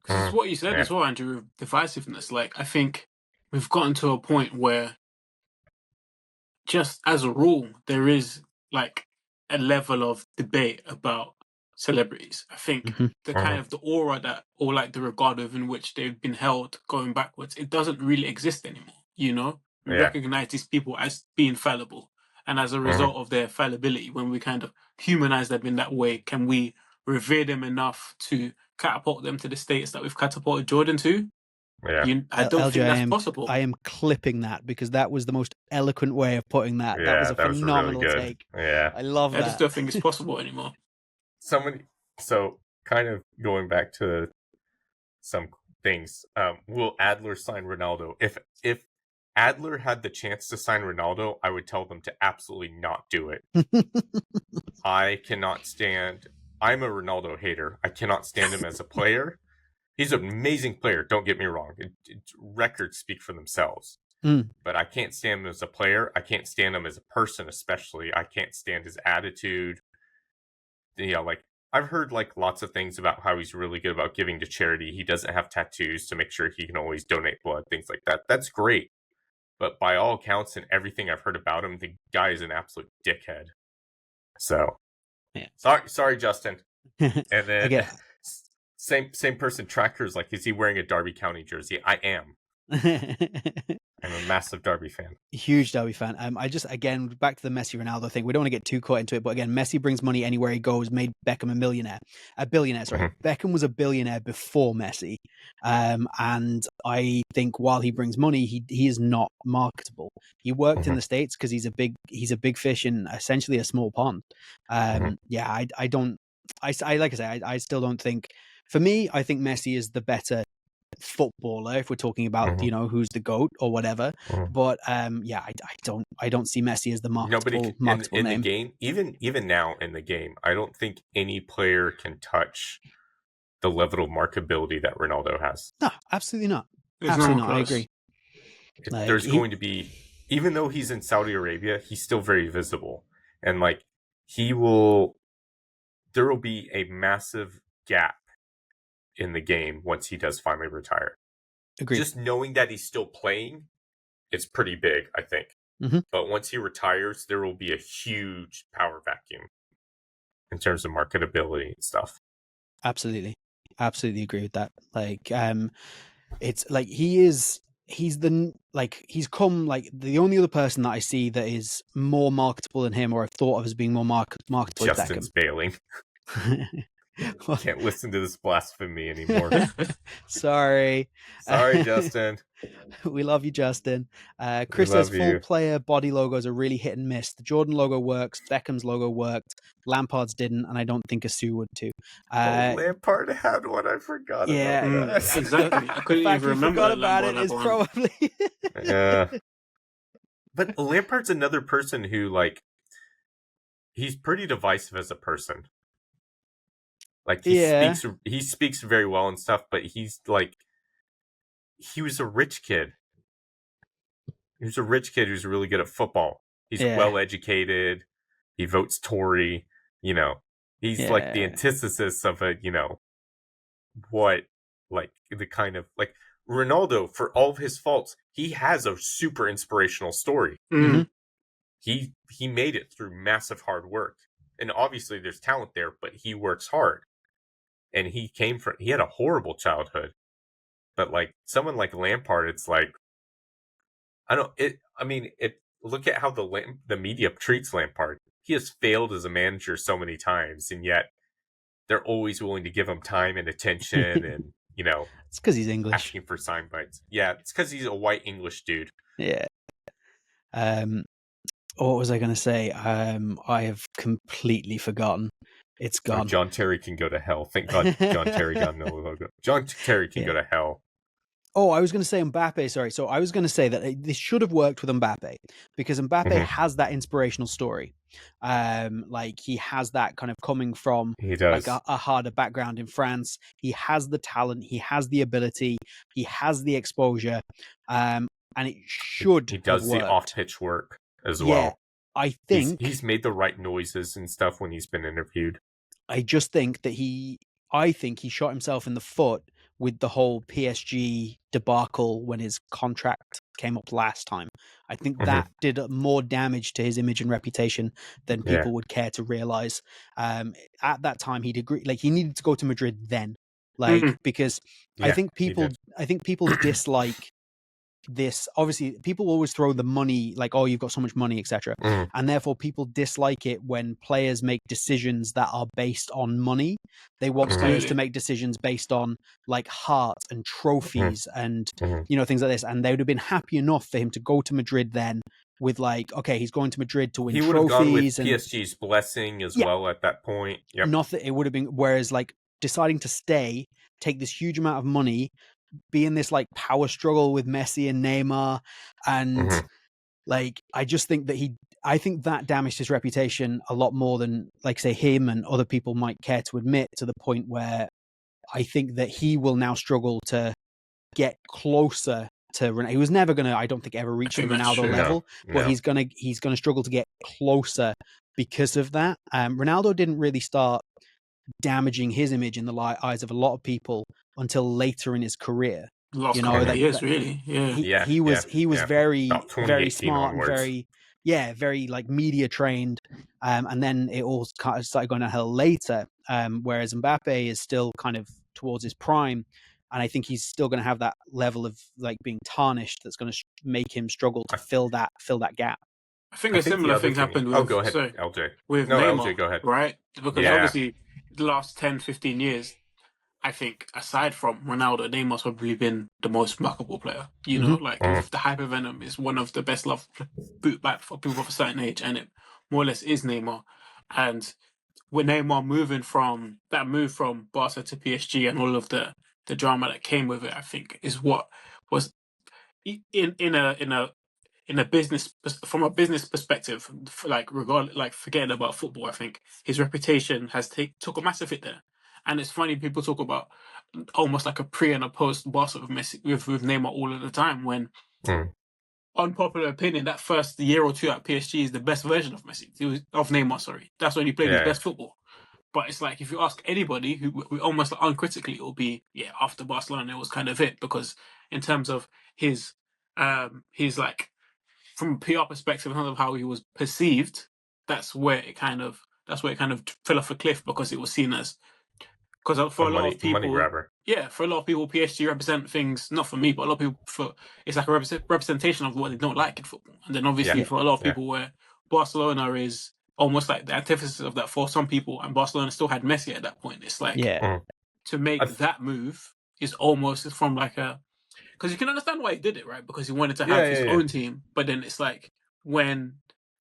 [SPEAKER 2] Because it's what you said as well, Andrew, with divisiveness. Like, I think we've gotten to a point where, just as a rule, there is like a level of debate about celebrities. I think the kind of the aura that, or like the regard within which they've been held going backwards, it doesn't really exist anymore. You know, we recognize these people as being fallible, and as a result of their fallibility, when we kind of humanize them in that way, can we revere them enough to catapult them to the status that we've catapulted Jordan to? I don't think that's possible.
[SPEAKER 1] I am clipping that because that was the most eloquent way of putting that. That was a
[SPEAKER 3] that was really
[SPEAKER 1] phenomenal
[SPEAKER 3] good.
[SPEAKER 1] take.
[SPEAKER 3] Yeah,
[SPEAKER 1] I love that.
[SPEAKER 2] I just don't think it's possible anymore.
[SPEAKER 3] So kind of going back to some things. Will Adler sign Ronaldo? If Adler had the chance to sign Ronaldo, I would tell them to absolutely not do it. I cannot stand. I'm a Ronaldo hater. I cannot stand him as a player. He's an amazing player. Don't get me wrong. Records speak for themselves. But I can't stand him as a player. I can't stand him as a person, especially. I can't stand his attitude. Like I've heard like lots of things about how he's really good about giving to charity. He doesn't have tattoos to make sure he can always donate blood, things like that. That's great. But by all accounts and everything I've heard about him, the guy is an absolute dickhead. So, sorry, Justin. And then same person. Trackers like, is he wearing a Derby County jersey? I am. I'm a massive Derby fan.
[SPEAKER 1] Huge Derby fan. I just, again, back to the Messi Ronaldo thing. We don't want to get too caught into it, but again, Messi brings money anywhere he goes, made Beckham a billionaire. Sorry. Beckham was a billionaire before Messi. And I think while he brings money, he is not marketable. He worked in the States because he's a big fish in essentially a small pond. Yeah, I don't, like I say, I still don't think, for me, I think Messi is the better footballer if we're talking about who's the GOAT or whatever. But yeah, I don't see Messi as the marketable
[SPEAKER 3] in
[SPEAKER 1] name.
[SPEAKER 3] the game. Even now in the game, I don't think any player can touch the level of marketability that Ronaldo has.
[SPEAKER 1] No, absolutely not.
[SPEAKER 2] Absolutely not.
[SPEAKER 1] I agree.
[SPEAKER 3] There's going to be, even though he's in Saudi Arabia, he's still very visible, and like there will be a massive gap in the game once he does finally retire.
[SPEAKER 1] Agreed.
[SPEAKER 3] Just knowing that he's still playing, it's pretty big, I think. But once he retires, there will be a huge power vacuum in terms of marketability and stuff.
[SPEAKER 1] Absolutely agree with that. Like, it's like he's come like the only other person that I see that is more marketable than him, or I've thought of as being more marketable,
[SPEAKER 3] Justin's
[SPEAKER 1] is Beckham.
[SPEAKER 3] bailing. Can't listen to this blasphemy anymore.
[SPEAKER 1] Sorry,
[SPEAKER 3] Justin.
[SPEAKER 1] We love you, Justin. Chris says full player body logos are really hit and miss. The Jordan logo works, Beckham's logo worked, Lampard's didn't, and I don't think a Sue would too.
[SPEAKER 3] Lampard had one. I forgot about that.
[SPEAKER 2] Exactly. I couldn't even remember.
[SPEAKER 1] Forgot about it. Is probably
[SPEAKER 3] yeah. But Lampard's another person who, like, he's pretty divisive as a person. Like he speaks very well and stuff, but he's like, he was a rich kid. He was a rich kid who's really good at football. He's well educated. He votes Tory. He's like the antithesis of a, the kind of like Ronaldo, for all of his faults, he has a super inspirational story. He made it through massive hard work. And obviously there's talent there, but he works hard. And he had a horrible childhood. But like someone like Lampard, it's like look at how the media treats Lampard. He has failed as a manager so many times, and yet they're always willing to give him time and attention, and
[SPEAKER 1] It's because he's English.
[SPEAKER 3] asking for sign bites. Yeah, it's because he's a white English dude.
[SPEAKER 1] Yeah. What was I going to say? I have completely forgotten. It's
[SPEAKER 3] Oh,
[SPEAKER 1] gone.
[SPEAKER 3] John Terry can go to hell. Thank God John Terry got no logo. John Terry can go to hell.
[SPEAKER 1] Oh, I was going to say Mbappe. Sorry. So I was going to say that this should have worked with Mbappe because Mbappe has that inspirational story. Like he has that kind of coming from
[SPEAKER 3] He does.
[SPEAKER 1] like a harder background in France. He has the talent. He has the ability. He has the exposure. And it should
[SPEAKER 3] He does
[SPEAKER 1] have worked.
[SPEAKER 3] the off-pitch work as
[SPEAKER 1] Yeah,
[SPEAKER 3] well.
[SPEAKER 1] I think
[SPEAKER 3] he's made the right noises and stuff when he's been interviewed.
[SPEAKER 1] I just think that I think he shot himself in the foot with the whole PSG debacle when his contract came up last time. I think that did more damage to his image and reputation than people would care to realize. At that time, he'd agree, like he needed to go to Madrid then, because I think people dislike this. Obviously people always throw the money, like, oh, you've got so much money, etc. And therefore people dislike it when players make decisions that are based on money. They want players to make decisions based on like heart and trophies and things like this, and they would have been happy enough for him to go to Madrid then with like, okay, he's going to Madrid to win
[SPEAKER 3] he
[SPEAKER 1] trophies.
[SPEAKER 3] Would have gone with PSG's blessing as well at that point.
[SPEAKER 1] Nothing, it would have been, whereas like deciding to stay, take this huge amount of money, be in this like power struggle with Messi and Neymar, and like I just think that I think that damaged his reputation a lot more than like say him and other people might care to admit, to the point where I think that he will now struggle to get closer to Ronaldo. He was never gonna, I don't think, ever reach the Ronaldo level, but he's gonna struggle to get closer because of that. Ronaldo didn't really start damaging his image in the eyes of a lot of people until later in his career.
[SPEAKER 2] Last couple of years, really.
[SPEAKER 1] He was very smart
[SPEAKER 3] onwards.
[SPEAKER 1] and very like media trained, and then it all kind of started going downhill later. Whereas Mbappe is still kind of towards his prime, and I think he's still going to have that level of like being tarnished that's going to make him struggle to fill that gap.
[SPEAKER 2] I think a similar thing happened with,
[SPEAKER 3] go ahead, LJ.
[SPEAKER 2] With
[SPEAKER 3] Neymar,
[SPEAKER 2] LJ,
[SPEAKER 3] go ahead.
[SPEAKER 2] Right? Because obviously the last 10, 15 years, I think aside from Ronaldo, Neymar's probably been the most remarkable player. With the Hypervenom is one of the best loved boot back for people of a certain age, and it more or less is Neymar. And with Neymar moving from that move from Barca to PSG and all of the drama that came with it, I think is what was in a business, from a business perspective, like forgetting about football, I think his reputation has took a massive hit there. And it's funny, people talk about almost like a pre and a post Barca with Messi, with Neymar all of the time, when unpopular opinion, that first year or two at PSG is the best version of Messi, of Neymar, sorry. That's when he played his best football. But it's like, if you ask anybody who almost uncritically, it will be, after Barcelona, it was kind of it, because in terms of his like, from a PR perspective, in terms of how he was perceived, that's where it kind of fell off a cliff, because it was seen as, because for a lot of people,
[SPEAKER 3] money grabber.
[SPEAKER 2] Yeah, for a lot of people, PSG represent things, not for me, but a lot of people, it's like a representation of what they don't like in football. And then obviously for a lot of people, where Barcelona is almost like the antithesis of that for some people, and Barcelona still had Messi at that point. It's like, to make that move is almost from like a, because you can understand why he did it, right? Because he wanted to have his own team. But then it's like, when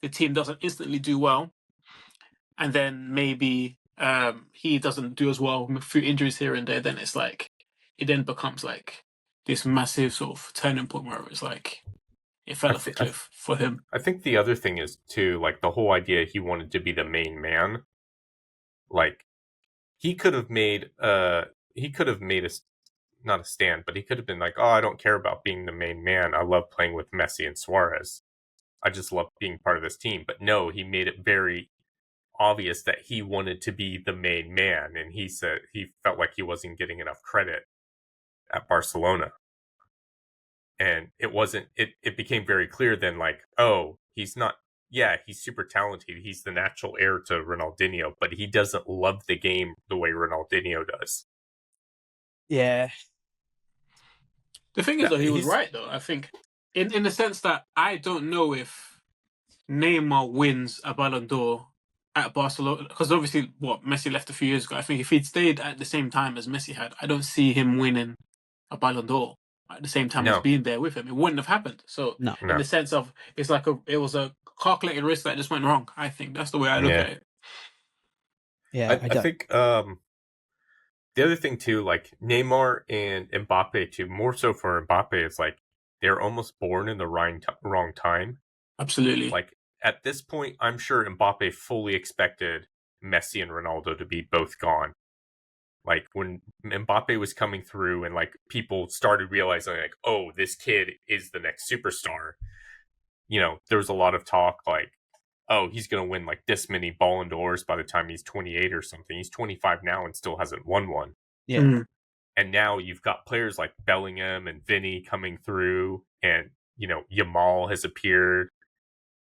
[SPEAKER 2] the team doesn't instantly do well, and then maybe he doesn't do as well through injuries here and there, then it's like, it then becomes like this massive sort of turning point where it's like, it fell off a cliff for him.
[SPEAKER 3] I think the other thing is too, like the whole idea he wanted to be the main man. Like he could have made not a stand, but he could have been like, oh, I don't care about being the main man. I love playing with Messi and Suarez. I just love being part of this team. But no, he made it very obvious that he wanted to be the main man, and he said he felt like he wasn't getting enough credit at Barcelona. And it became very clear then, like, oh, he's not, he's super talented. He's the natural heir to Ronaldinho, but he doesn't love the game the way Ronaldinho does.
[SPEAKER 1] Yeah.
[SPEAKER 2] The thing is, though, he was
[SPEAKER 3] He's
[SPEAKER 2] right, though. I think, in the sense that I don't know if Neymar wins a Ballon d'Or at Barcelona, because obviously, what Messi left a few years ago. I think if he'd stayed at the same time as Messi had, I don't see him winning a Ballon d'Or at the same time as
[SPEAKER 3] no,
[SPEAKER 2] being there with him. It wouldn't have happened. So,
[SPEAKER 1] No.
[SPEAKER 2] in
[SPEAKER 3] no,
[SPEAKER 2] the sense of, it was a calculated risk that just went wrong. I think that's the way I look
[SPEAKER 3] yeah.
[SPEAKER 2] at it.
[SPEAKER 1] Yeah, I
[SPEAKER 3] I
[SPEAKER 1] don't.
[SPEAKER 3] think the other thing too, like Neymar and Mbappe too, more so for Mbappe, is like they're almost born in the wrong time.
[SPEAKER 2] Absolutely.
[SPEAKER 3] Like at this point, I'm sure Mbappe fully expected Messi and Ronaldo to be both gone. Like when Mbappe was coming through and like people started realizing like, oh, this kid is the next superstar. You know, there was a lot of talk like, oh, he's going to win like this many Ballon d'Ors by the time he's 28 or something. He's 25 now and still hasn't won one.
[SPEAKER 1] Yeah.
[SPEAKER 2] Mm.
[SPEAKER 3] And now you've got players like Bellingham and Vinny coming through, and you know Yamal has appeared,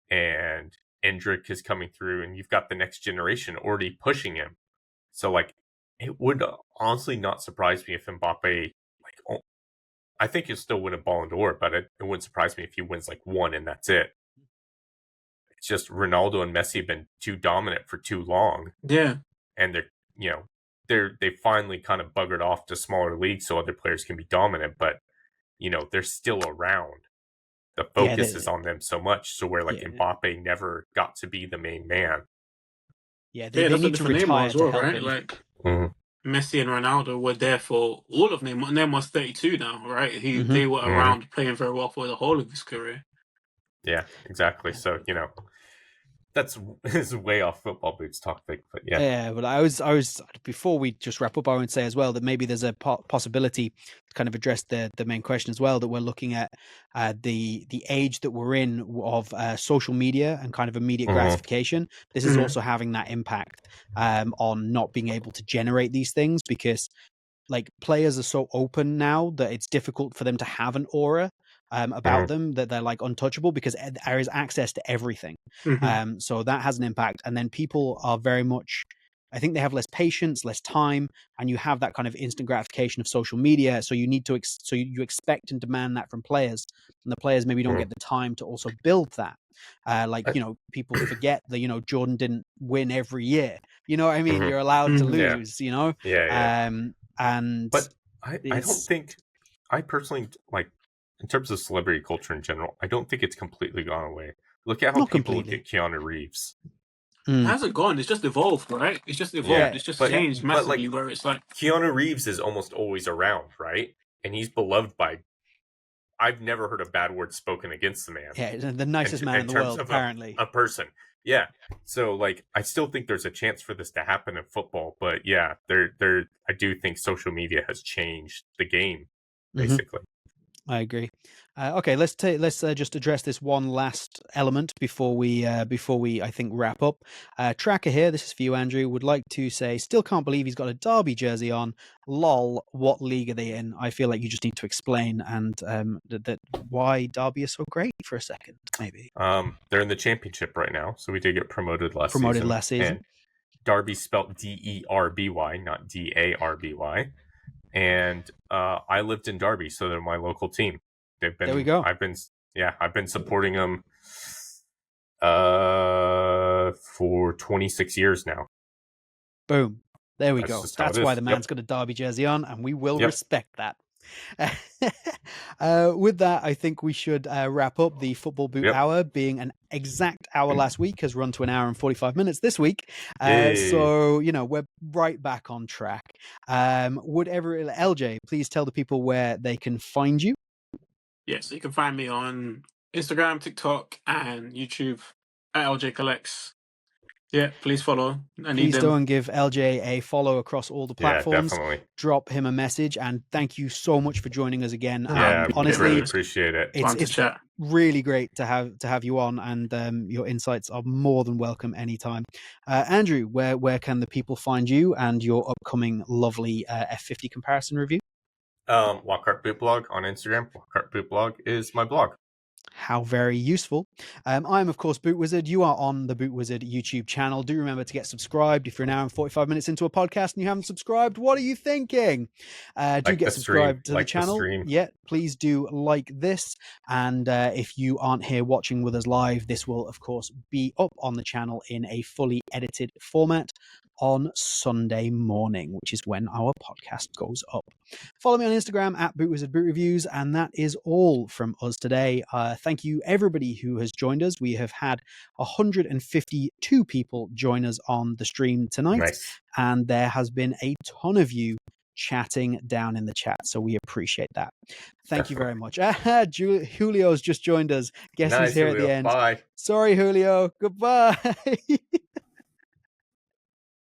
[SPEAKER 3] and Endrick is coming through, and you've got the next generation already pushing him. So like, it would honestly not surprise me if Mbappe I think he'll still win a Ballon d'Or, but it wouldn't surprise me if he wins like one and that's it. It's just Ronaldo and Messi have been too dominant for too long,
[SPEAKER 2] Yeah.
[SPEAKER 3] and they finally kind of buggered off to smaller leagues so other players can be dominant, but they're still around. The
[SPEAKER 1] Yeah,
[SPEAKER 3] focus is on them so much, so where like
[SPEAKER 1] yeah.
[SPEAKER 3] Mbappe never got to be the main man.
[SPEAKER 1] Yeah,
[SPEAKER 2] Yeah,
[SPEAKER 1] they
[SPEAKER 2] that's
[SPEAKER 1] need
[SPEAKER 2] what
[SPEAKER 1] to
[SPEAKER 2] for Neymar
[SPEAKER 1] retire
[SPEAKER 2] as
[SPEAKER 1] to
[SPEAKER 2] well,
[SPEAKER 1] help
[SPEAKER 2] right?
[SPEAKER 1] him.
[SPEAKER 2] Like
[SPEAKER 3] Mhm.
[SPEAKER 2] Messi and Ronaldo were there for all of Neymar. Neymar's 32 now, right?
[SPEAKER 1] Mhm.
[SPEAKER 2] They were
[SPEAKER 3] Mhm.
[SPEAKER 2] around playing very well for the whole of his career.
[SPEAKER 3] Yeah, exactly. So that's is way off football boots topic, but yeah.
[SPEAKER 1] Yeah, but I was before we just wrap up, I would say as well that maybe there's a possibility to kind of address the main question as well, that we're looking at the age that we're in of social media and kind of immediate
[SPEAKER 3] Mhm.
[SPEAKER 1] gratification. This is
[SPEAKER 2] Mhm.
[SPEAKER 1] also having that impact on not being able to generate these things, because like players are so open now that it's difficult for them to have an aura about them, that they're like untouchable, because there is access to everything.
[SPEAKER 2] Mhm.
[SPEAKER 1] So that has an impact. And then people are very much, I think they have less patience, less time, and you have that kind of instant gratification of social media. So you need to, so you expect and demand that from players, and the players maybe don't
[SPEAKER 3] Mhm.
[SPEAKER 1] get the time to also build that. Like, people forget that, Jordan didn't win every year. You know what I mean?
[SPEAKER 3] Mhm.
[SPEAKER 1] You're allowed to
[SPEAKER 2] Mhm.
[SPEAKER 3] Yeah.
[SPEAKER 1] lose,
[SPEAKER 3] Yeah.
[SPEAKER 1] and
[SPEAKER 3] But I don't
[SPEAKER 1] it's
[SPEAKER 3] think, I personally, like, in terms of celebrity culture in general, I don't think it's completely gone away. Look at how
[SPEAKER 1] not
[SPEAKER 3] people look
[SPEAKER 1] completely.
[SPEAKER 3] at Keanu Reeves.
[SPEAKER 2] It hasn't gone. It's just evolved, right? It's just evolved.
[SPEAKER 3] Yeah,
[SPEAKER 1] Yeah,
[SPEAKER 2] It's just
[SPEAKER 3] but
[SPEAKER 1] yeah,
[SPEAKER 2] changed
[SPEAKER 3] but
[SPEAKER 2] massively.
[SPEAKER 3] like
[SPEAKER 2] Where it's like,
[SPEAKER 3] Keanu Reeves is almost always around, right? And he's beloved by. I've never heard a bad word spoken against the man
[SPEAKER 1] yeah, the nicest man
[SPEAKER 3] in
[SPEAKER 1] in the
[SPEAKER 3] terms
[SPEAKER 1] world,
[SPEAKER 3] of
[SPEAKER 1] apparently.
[SPEAKER 3] a person. Yeah. So like I still think there's a chance for this to happen in football, but yeah, I do think social media has changed the game,
[SPEAKER 1] Mhm.
[SPEAKER 3] basically.
[SPEAKER 1] I agree. Okay, let's just address this one last element before we I think wrap up. Tracker here, this is for you, Andrew. Would like to say, still can't believe he's got a Derby jersey on. Lol, what league are they in? I feel like you just need to explain and that why Derby is so great for a second, maybe.
[SPEAKER 3] They're in the championship right now, so we did get promoted last
[SPEAKER 1] Promoted
[SPEAKER 3] season.
[SPEAKER 1] last season.
[SPEAKER 3] And Derby spelled Derby, not Darby. And I lived in Derby, so they're my local team.
[SPEAKER 1] There we go.
[SPEAKER 3] I've been supporting them for 26 years now.
[SPEAKER 1] Boom. There we
[SPEAKER 3] That's
[SPEAKER 1] go.
[SPEAKER 3] just how it
[SPEAKER 1] That's why
[SPEAKER 3] is.
[SPEAKER 1] the man's got a Derby jersey on, and we will
[SPEAKER 3] Yep.
[SPEAKER 1] respect that. With that, I think we should wrap up. The Football Boot
[SPEAKER 3] Yep.
[SPEAKER 1] Hour, being an exact hour last week, has run to an hour and 45 minutes this week.
[SPEAKER 3] Yay.
[SPEAKER 1] So, we're right back on track. LJ, please tell the people where they can find you.
[SPEAKER 2] yeah, so you can find me on Instagram, TikTok, and YouTube at LJ Collects. Yeah, please follow. I need
[SPEAKER 1] Please
[SPEAKER 2] them.
[SPEAKER 1] do, and give LJ a follow across all the platforms.
[SPEAKER 3] Yeah, definitely.
[SPEAKER 1] Drop him a message, and thank you so much for joining us again.
[SPEAKER 3] Yeah,
[SPEAKER 1] honestly,
[SPEAKER 3] really appreciate it.
[SPEAKER 2] Fun to
[SPEAKER 1] It's
[SPEAKER 2] chat.
[SPEAKER 1] really great to have you on, and your insights are more than welcome anytime. Andrew, where can the people find you and your upcoming lovely F50 comparison review?
[SPEAKER 3] Lockhart Boot Blog on Instagram. Lockhart Boot Blog is my blog.
[SPEAKER 1] How very useful. I'm, of course, Boot Wizard. You are on the Boot Wizard YouTube channel. Do remember to get subscribed. If you're an hour and 45 minutes into a podcast and you haven't subscribed, what are you thinking? Do get subscribed to the channel. Yeah, please do like this. And if you aren't here watching with us live, this will, of course, be up on the channel in a fully edited format on Sunday morning, which is when our podcast goes up. Follow me on Instagram at BootWizardBootReviews, and that is all from us today. Thank you, everybody who has joined us. We have had 152 people join us on the stream tonight, and there has been a ton of you chatting down in the chat, so we appreciate that. Thank you very much. Julio's just joined us. Guess he's here Julio. At the end.
[SPEAKER 3] Bye.
[SPEAKER 1] Sorry, Julio. Goodbye.